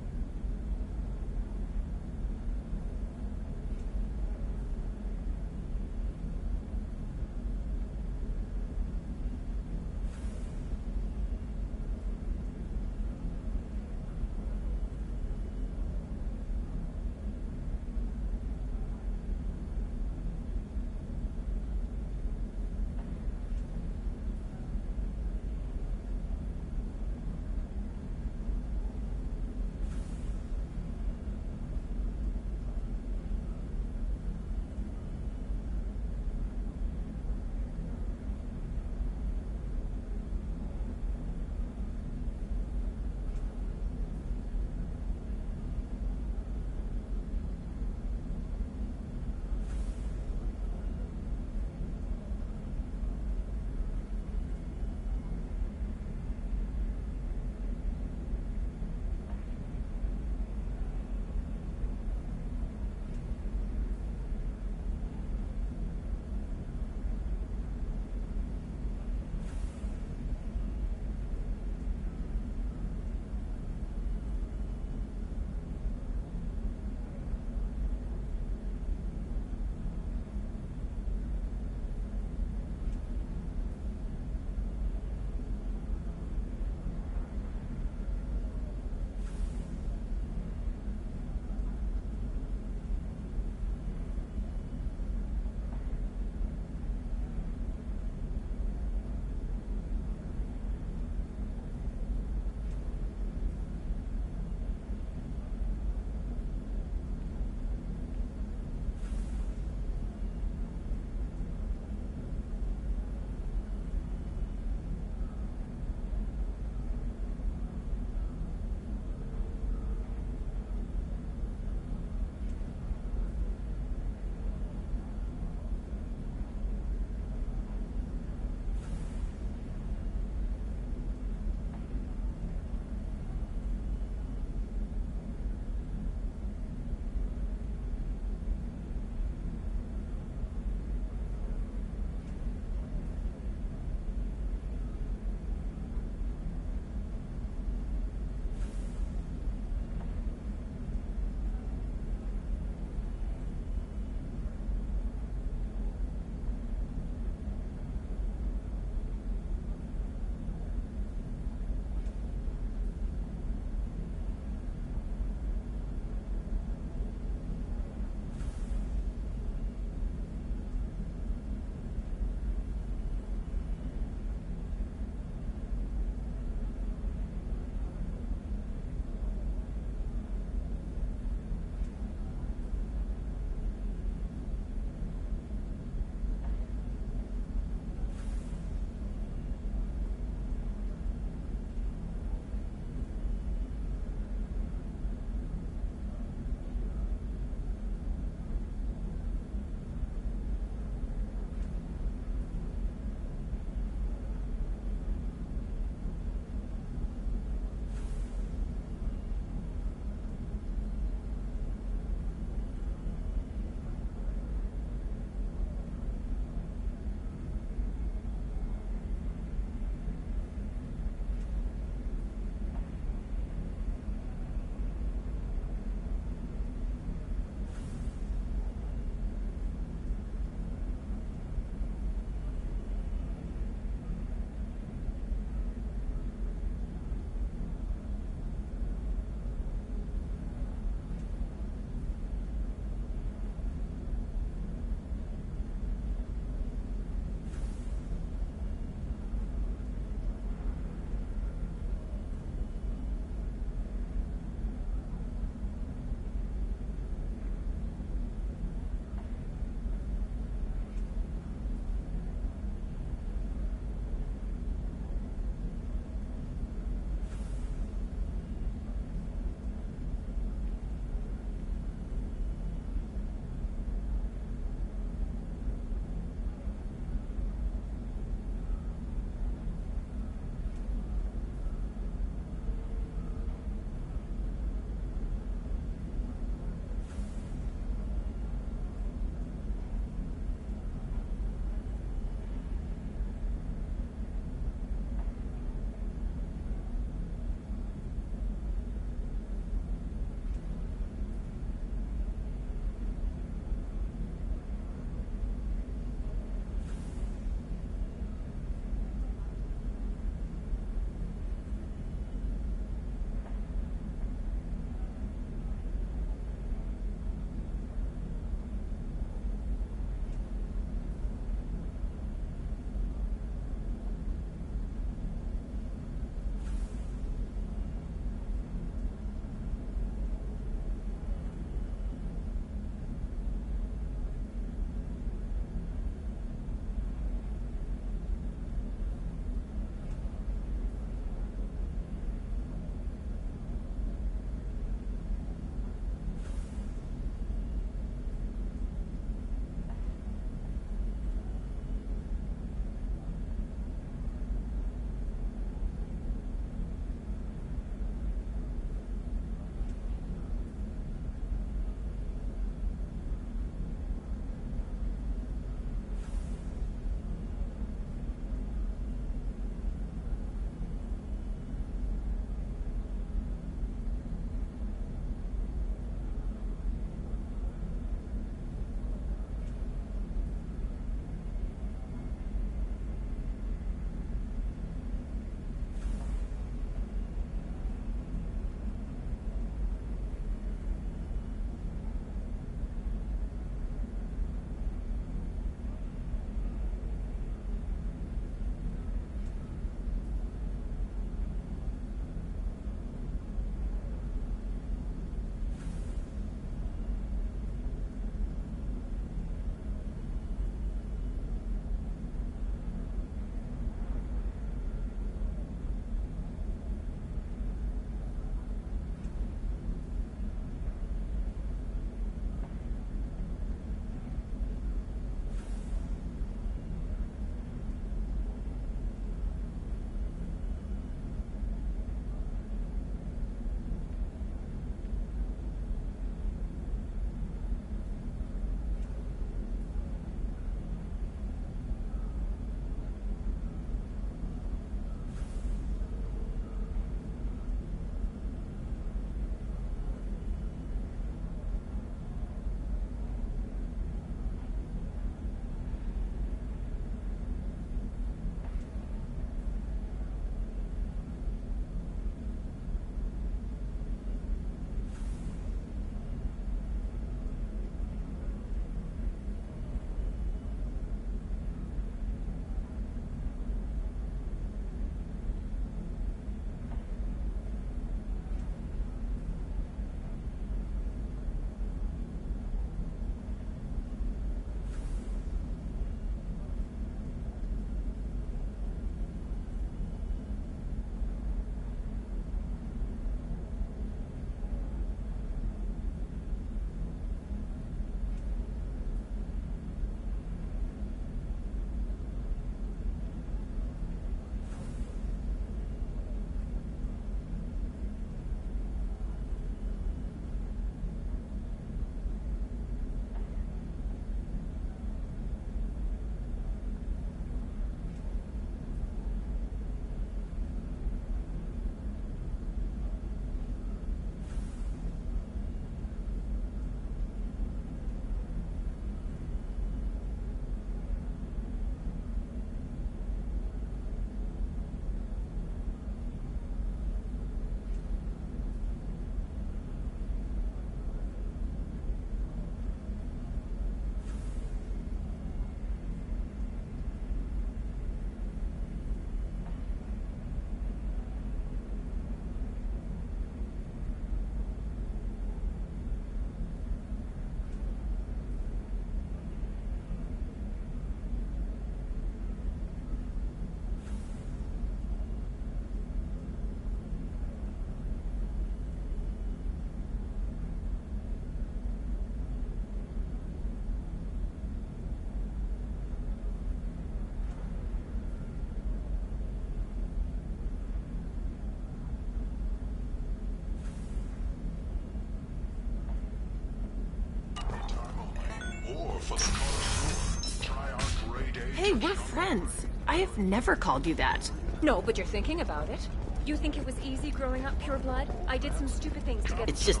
Hey, we're friends. I have never called you that. No, but you're thinking about it. You think it was easy growing up pure blood? I did some stupid things to get... It's just,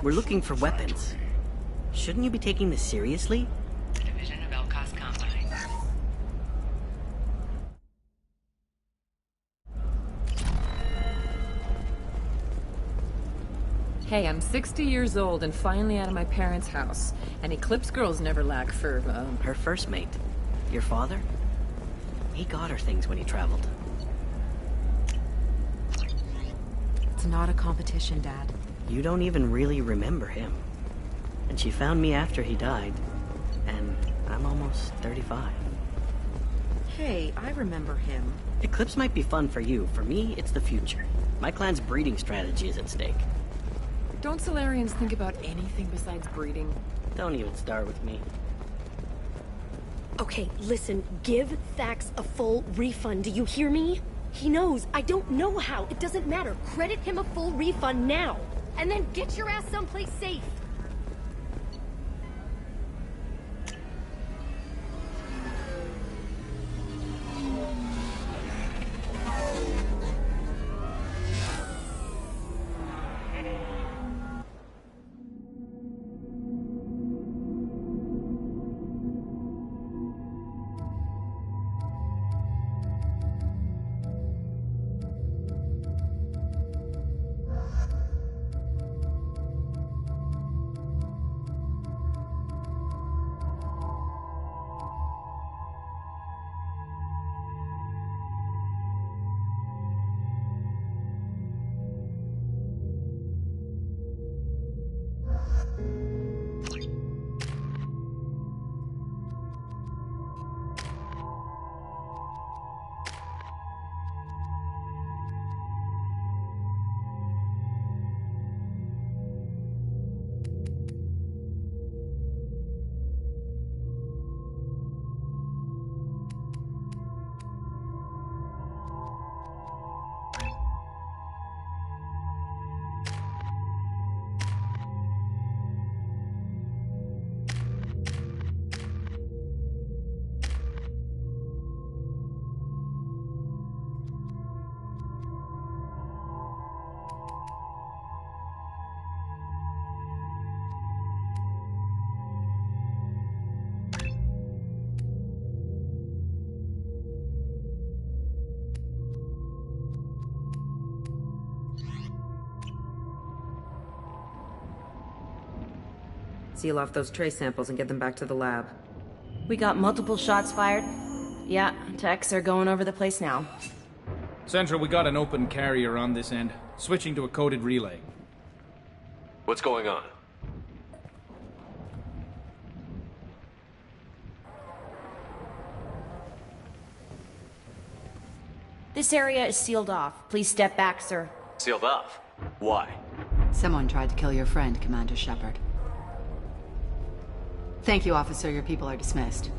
we're looking for weapons. Shouldn't you be taking this seriously? Division of Elcos Combine. Hey, I'm 60 years old and finally out of my parents' house. And Eclipse girls never lack for, Her first mate. Your father? He got her things when he traveled. It's not a competition, Dad. You don't even really remember him. And she found me after he died. And I'm almost 35. Hey, I remember him. Eclipse might be fun for you. For me, it's the future. My clan's breeding strategy is at stake. Don't Solarians think about anything besides breeding? Don't even start with me. Okay, listen, give Thax a full refund, do you hear me? He knows, I don't know how, it doesn't matter. Credit him a full refund now, and then get your ass someplace safe. Seal off those trace samples and get them back to the lab. We got multiple shots fired. Yeah, techs are going over the place now. Central, we got an open carrier on this end. Switching to a coded relay. What's going on? This area is sealed off. Please step back, sir. Sealed off? Why? Someone tried to kill your friend, Commander Shepard. Thank you, officer. Your people are dismissed.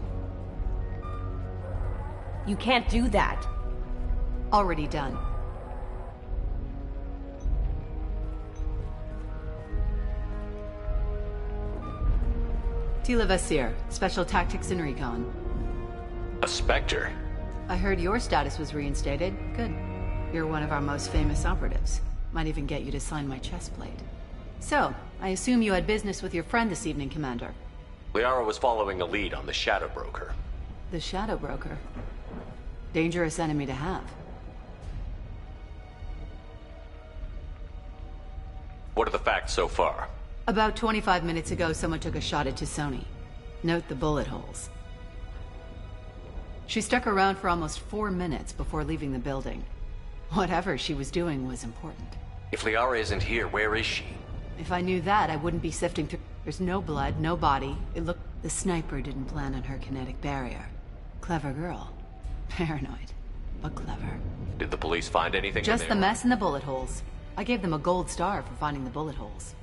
You can't do that. Already done. Tila Vasir, Special Tactics and Recon. A Spectre? I heard your status was reinstated. Good. You're one of our most famous operatives. Might even get you to sign my chest plate. So, I assume you had business with your friend this evening, Commander. Liara was following a lead on the Shadow Broker. The Shadow Broker? Dangerous enemy to have. What are the facts so far? About 25 minutes ago, someone took a shot at Tassoni. Note the bullet holes. She stuck around for almost 4 minutes before leaving the building. Whatever she was doing was important. If Liara isn't here, where is she? If I knew that, I wouldn't be sifting through. There's no blood, no body. It looked... The sniper didn't plan on her kinetic barrier. Clever girl. Paranoid, but clever. Did the police find anything? Just the mess and the bullet holes. I gave them a gold star for finding the bullet holes.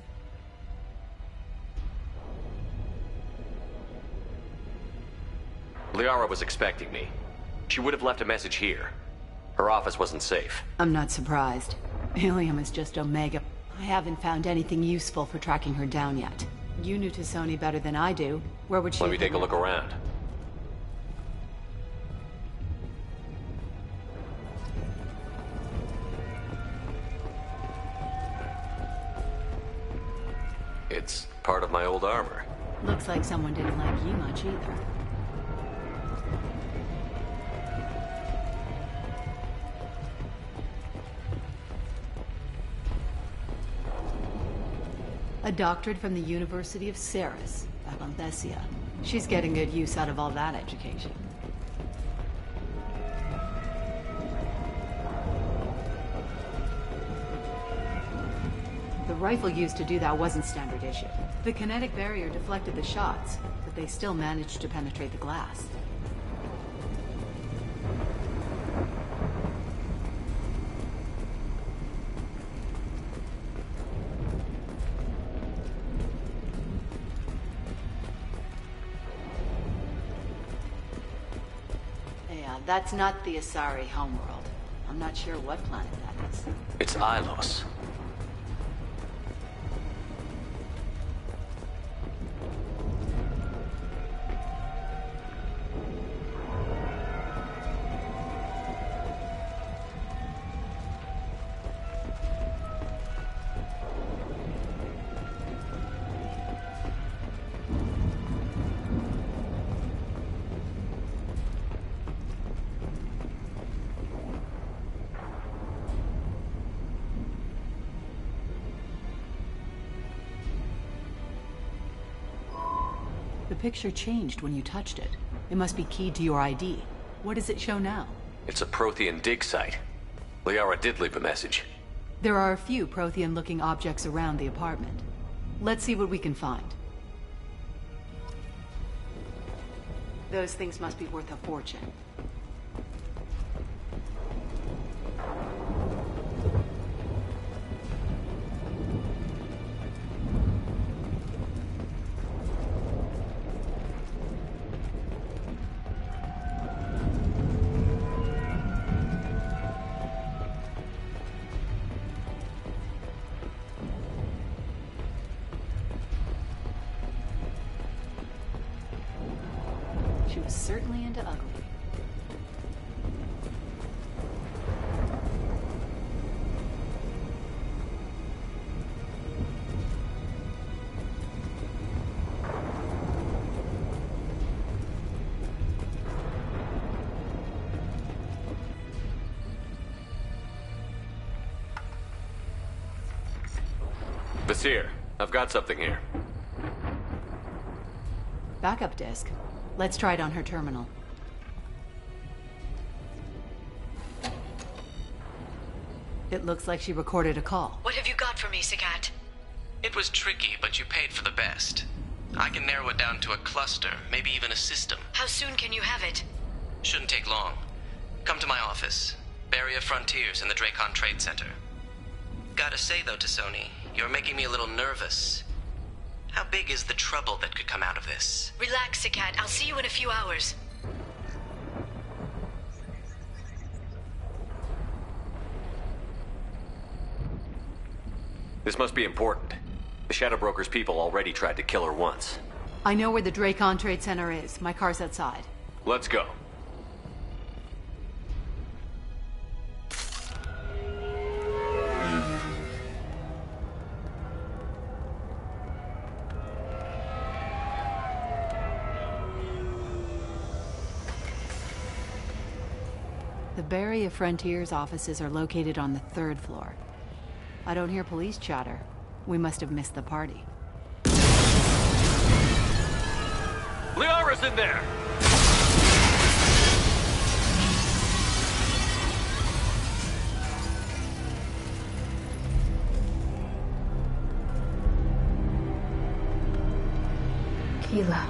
Liara was expecting me. She would have left a message here. Her office wasn't safe. I'm not surprised. Ilium is just Omega. I haven't found anything useful for tracking her down yet. You knew Tassoni better than I do. Where would she Let me have take a been? look around. It's part of my old armor. Looks like someone didn't like you much either. A doctorate from the University of Ceres, Avanthesia. She's getting good use out of all that education. The rifle used to do that wasn't standard issue. The kinetic barrier deflected the shots, but they still managed to penetrate the glass. Yeah, that's not the Asari homeworld. I'm not sure what planet that is. It's Ilos. The picture changed when you touched it. It must be keyed to your ID. What does it show now? It's a Prothean dig site. Liara did leave a message. There are a few Prothean-looking objects around the apartment. Let's see what we can find. Those things must be worth a fortune. She was certainly into ugly. Basir, I've got something here. Backup disk. Let's try it on her terminal. It looks like she recorded a call. What have you got for me, Sagat? It was tricky, but you paid for the best. I can narrow it down to a cluster, maybe even a system. How soon can you have it? Shouldn't take long. Come to my office. Barrier Frontiers in the Dracon Trade Center. Gotta say though, Tassoni, you're making me a little nervous. How big is the trouble that could come out of this? Relax, Sagat. I'll see you in a few hours. This must be important. The Shadow Broker's people already tried to kill her once. I know where the Dracon Trade Center is. My car's outside. Let's go. The Barrier Frontiers offices are located on the 3rd floor. I don't hear police chatter. We must have missed the party. Liara's in there! Keela.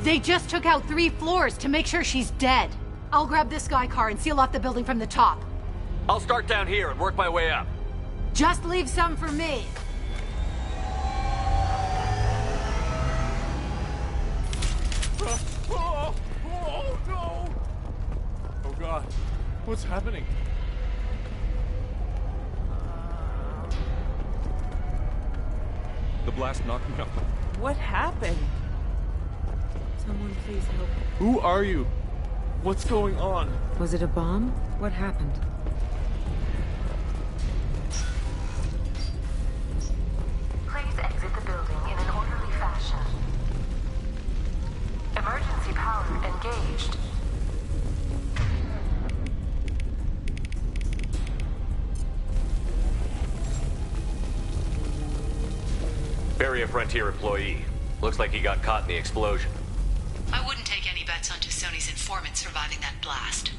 They just took out 3 floors to make sure she's dead. I'll grab this guy car and seal off the building from the top. I'll start down here and work my way up. Just leave some for me. Oh no! Oh God, what's happening? The blast knocked me off. What happened? Someone please help. Who are you? What's going on? Was it a bomb? What happened? Please exit the building in an orderly fashion. Emergency power engaged. Barrier Frontier employee. Looks like he got caught in the explosion. I wouldn't take any bets on Tassoni's informant surviving that blast.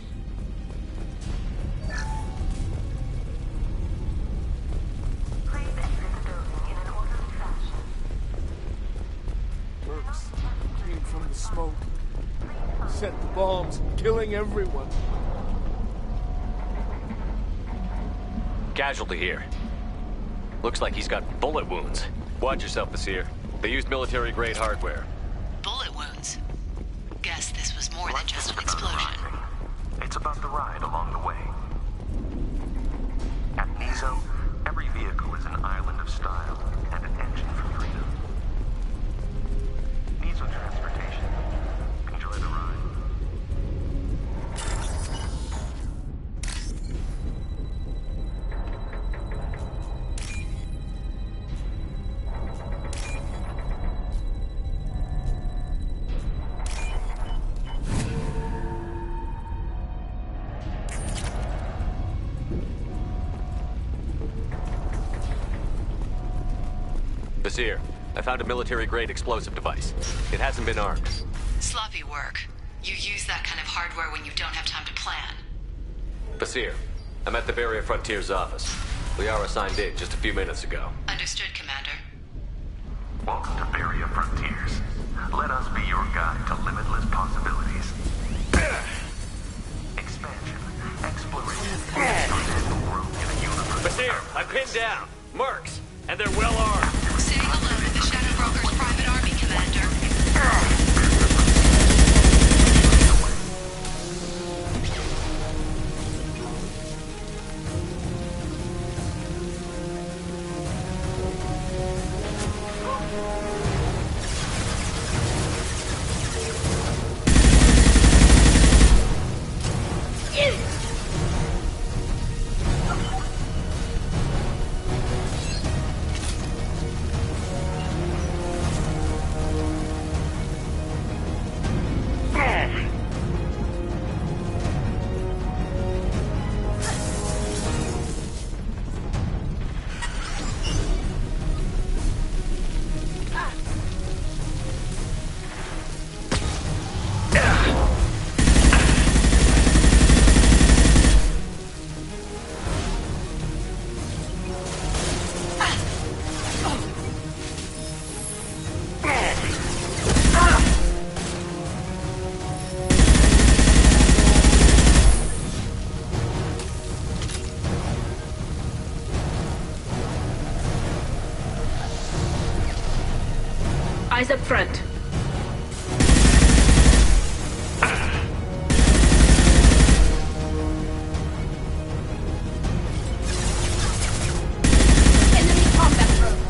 Please exit the building in an orderly fashion. Mercs came from the smoke. Set the bombs, killing everyone. Casualty here. Looks like he's got bullet wounds. Watch yourself, Basir. They used military-grade hardware. Bullet wounds? Guess this was more than just an explosion. It's about the ride along the way. At Nizo, every vehicle is an island of style and an engine for freedom. Nizo Transportation. Enjoy the ride. Basir, I found a military-grade explosive device. It hasn't been armed. Sloppy work. You use that kind of hardware when you don't have time to plan. Basir, I'm at the Barrier Frontier's office. Liara signed in just a few minutes ago. Understood, Commander. Welcome to Barrier Frontiers. Let us be your guide to limitless possibilities. Expansion, exploration, exponential growth in a universe. Basir, I'm pinned down. Mercs, and they're well armed. Say hello to the Shadow Broker's private army, Commander. Eyes up front. Enemy combat drones.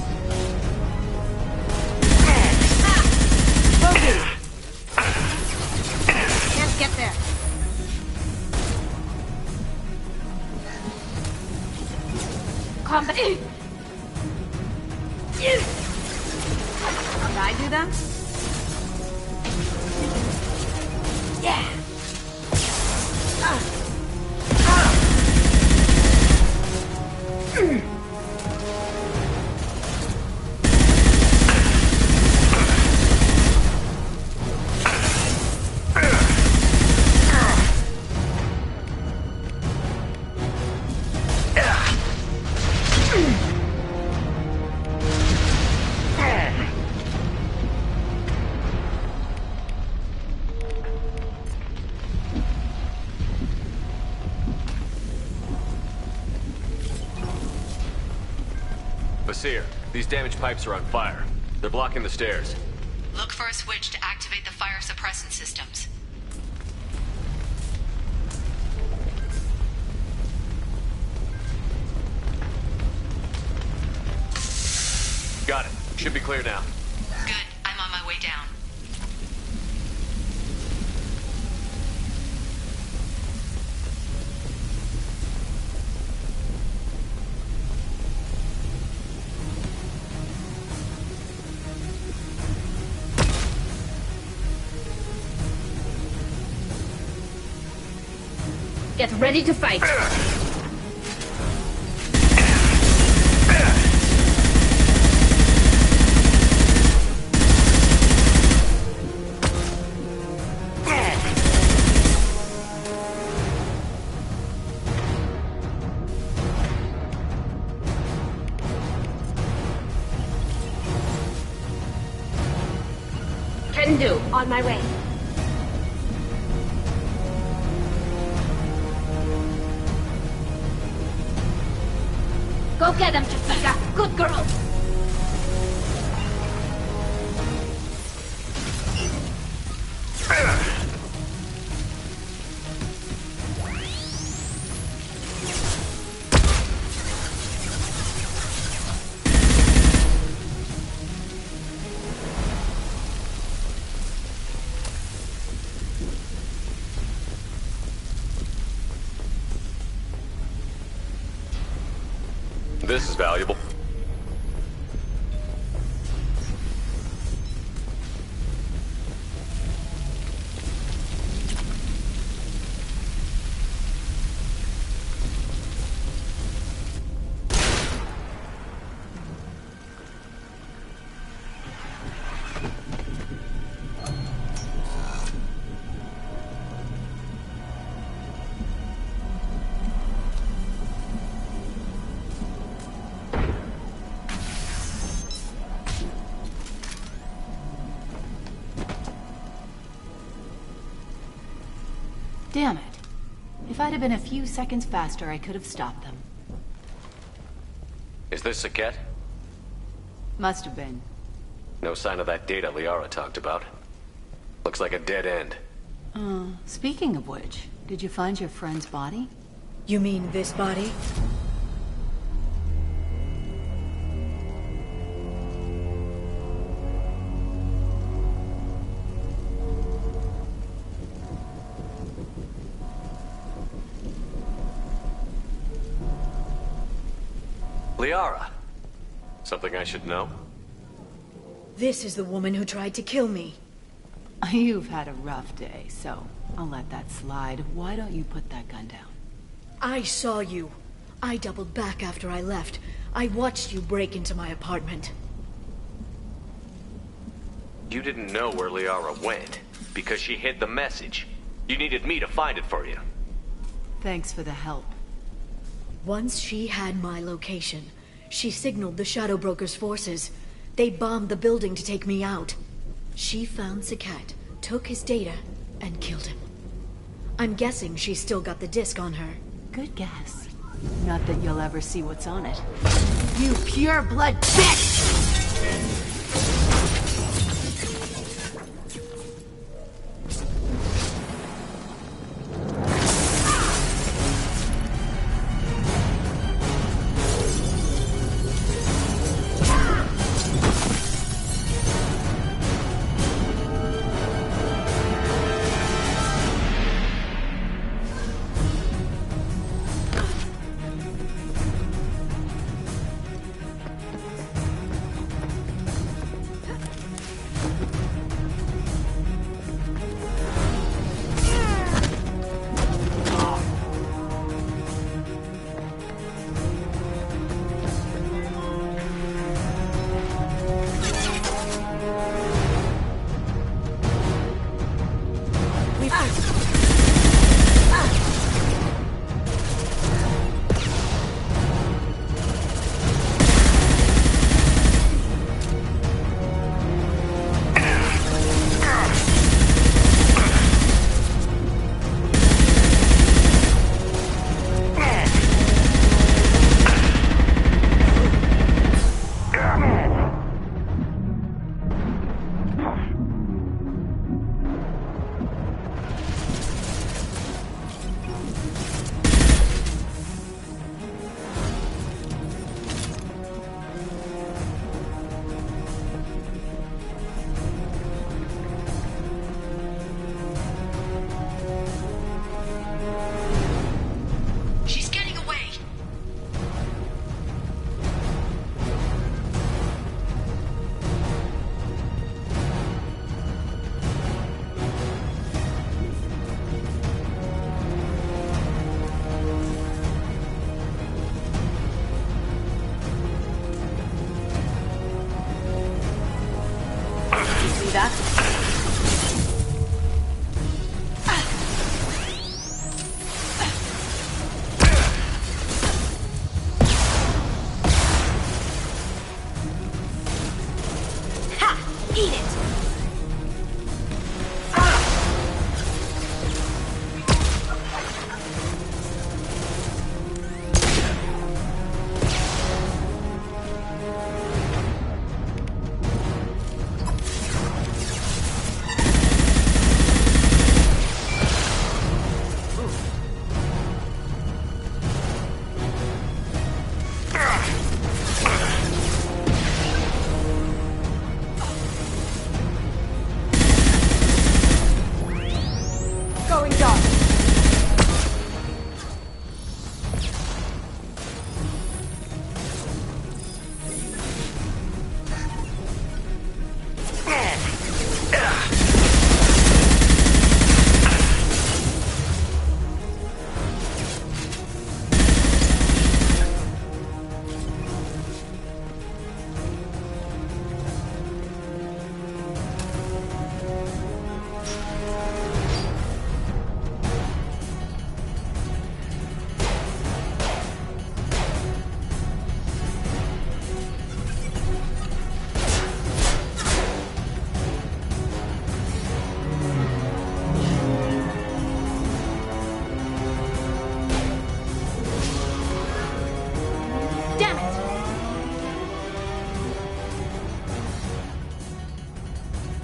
Can't get there. Combat. Did I do that? Yeah. Basir, these damaged pipes are on fire. They're blocking the stairs. Look for a switch to activate the fire suppressant systems. Got it. Should be clear now. Good. I'm on my way down. Get ready to fight! Can do. On my way. Go get him, Jessica. Good girl. This is valuable. Damn it. If I'd have been a few seconds faster, I could have stopped them. Is this Saket? Must have been. No sign of that data Liara talked about. Looks like a dead end. Speaking of which, did you find your friend's body? You mean this body? Liara. Something I should know? This is the woman who tried to kill me. You've had a rough day, so I'll let that slide. Why don't you put that gun down? I saw you. I doubled back after I left. I watched you break into my apartment. You didn't know where Liara went, because she hid the message. You needed me to find it for you. Thanks for the help. Once she had my location, she signaled the Shadow Broker's forces. They bombed the building to take me out. She found Saket, took his data, and killed him. I'm guessing she's still got the disc on her. Good guess. Not that you'll ever see what's on it. You pure-blood bitch!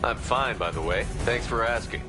I'm fine, by the way. Thanks for asking.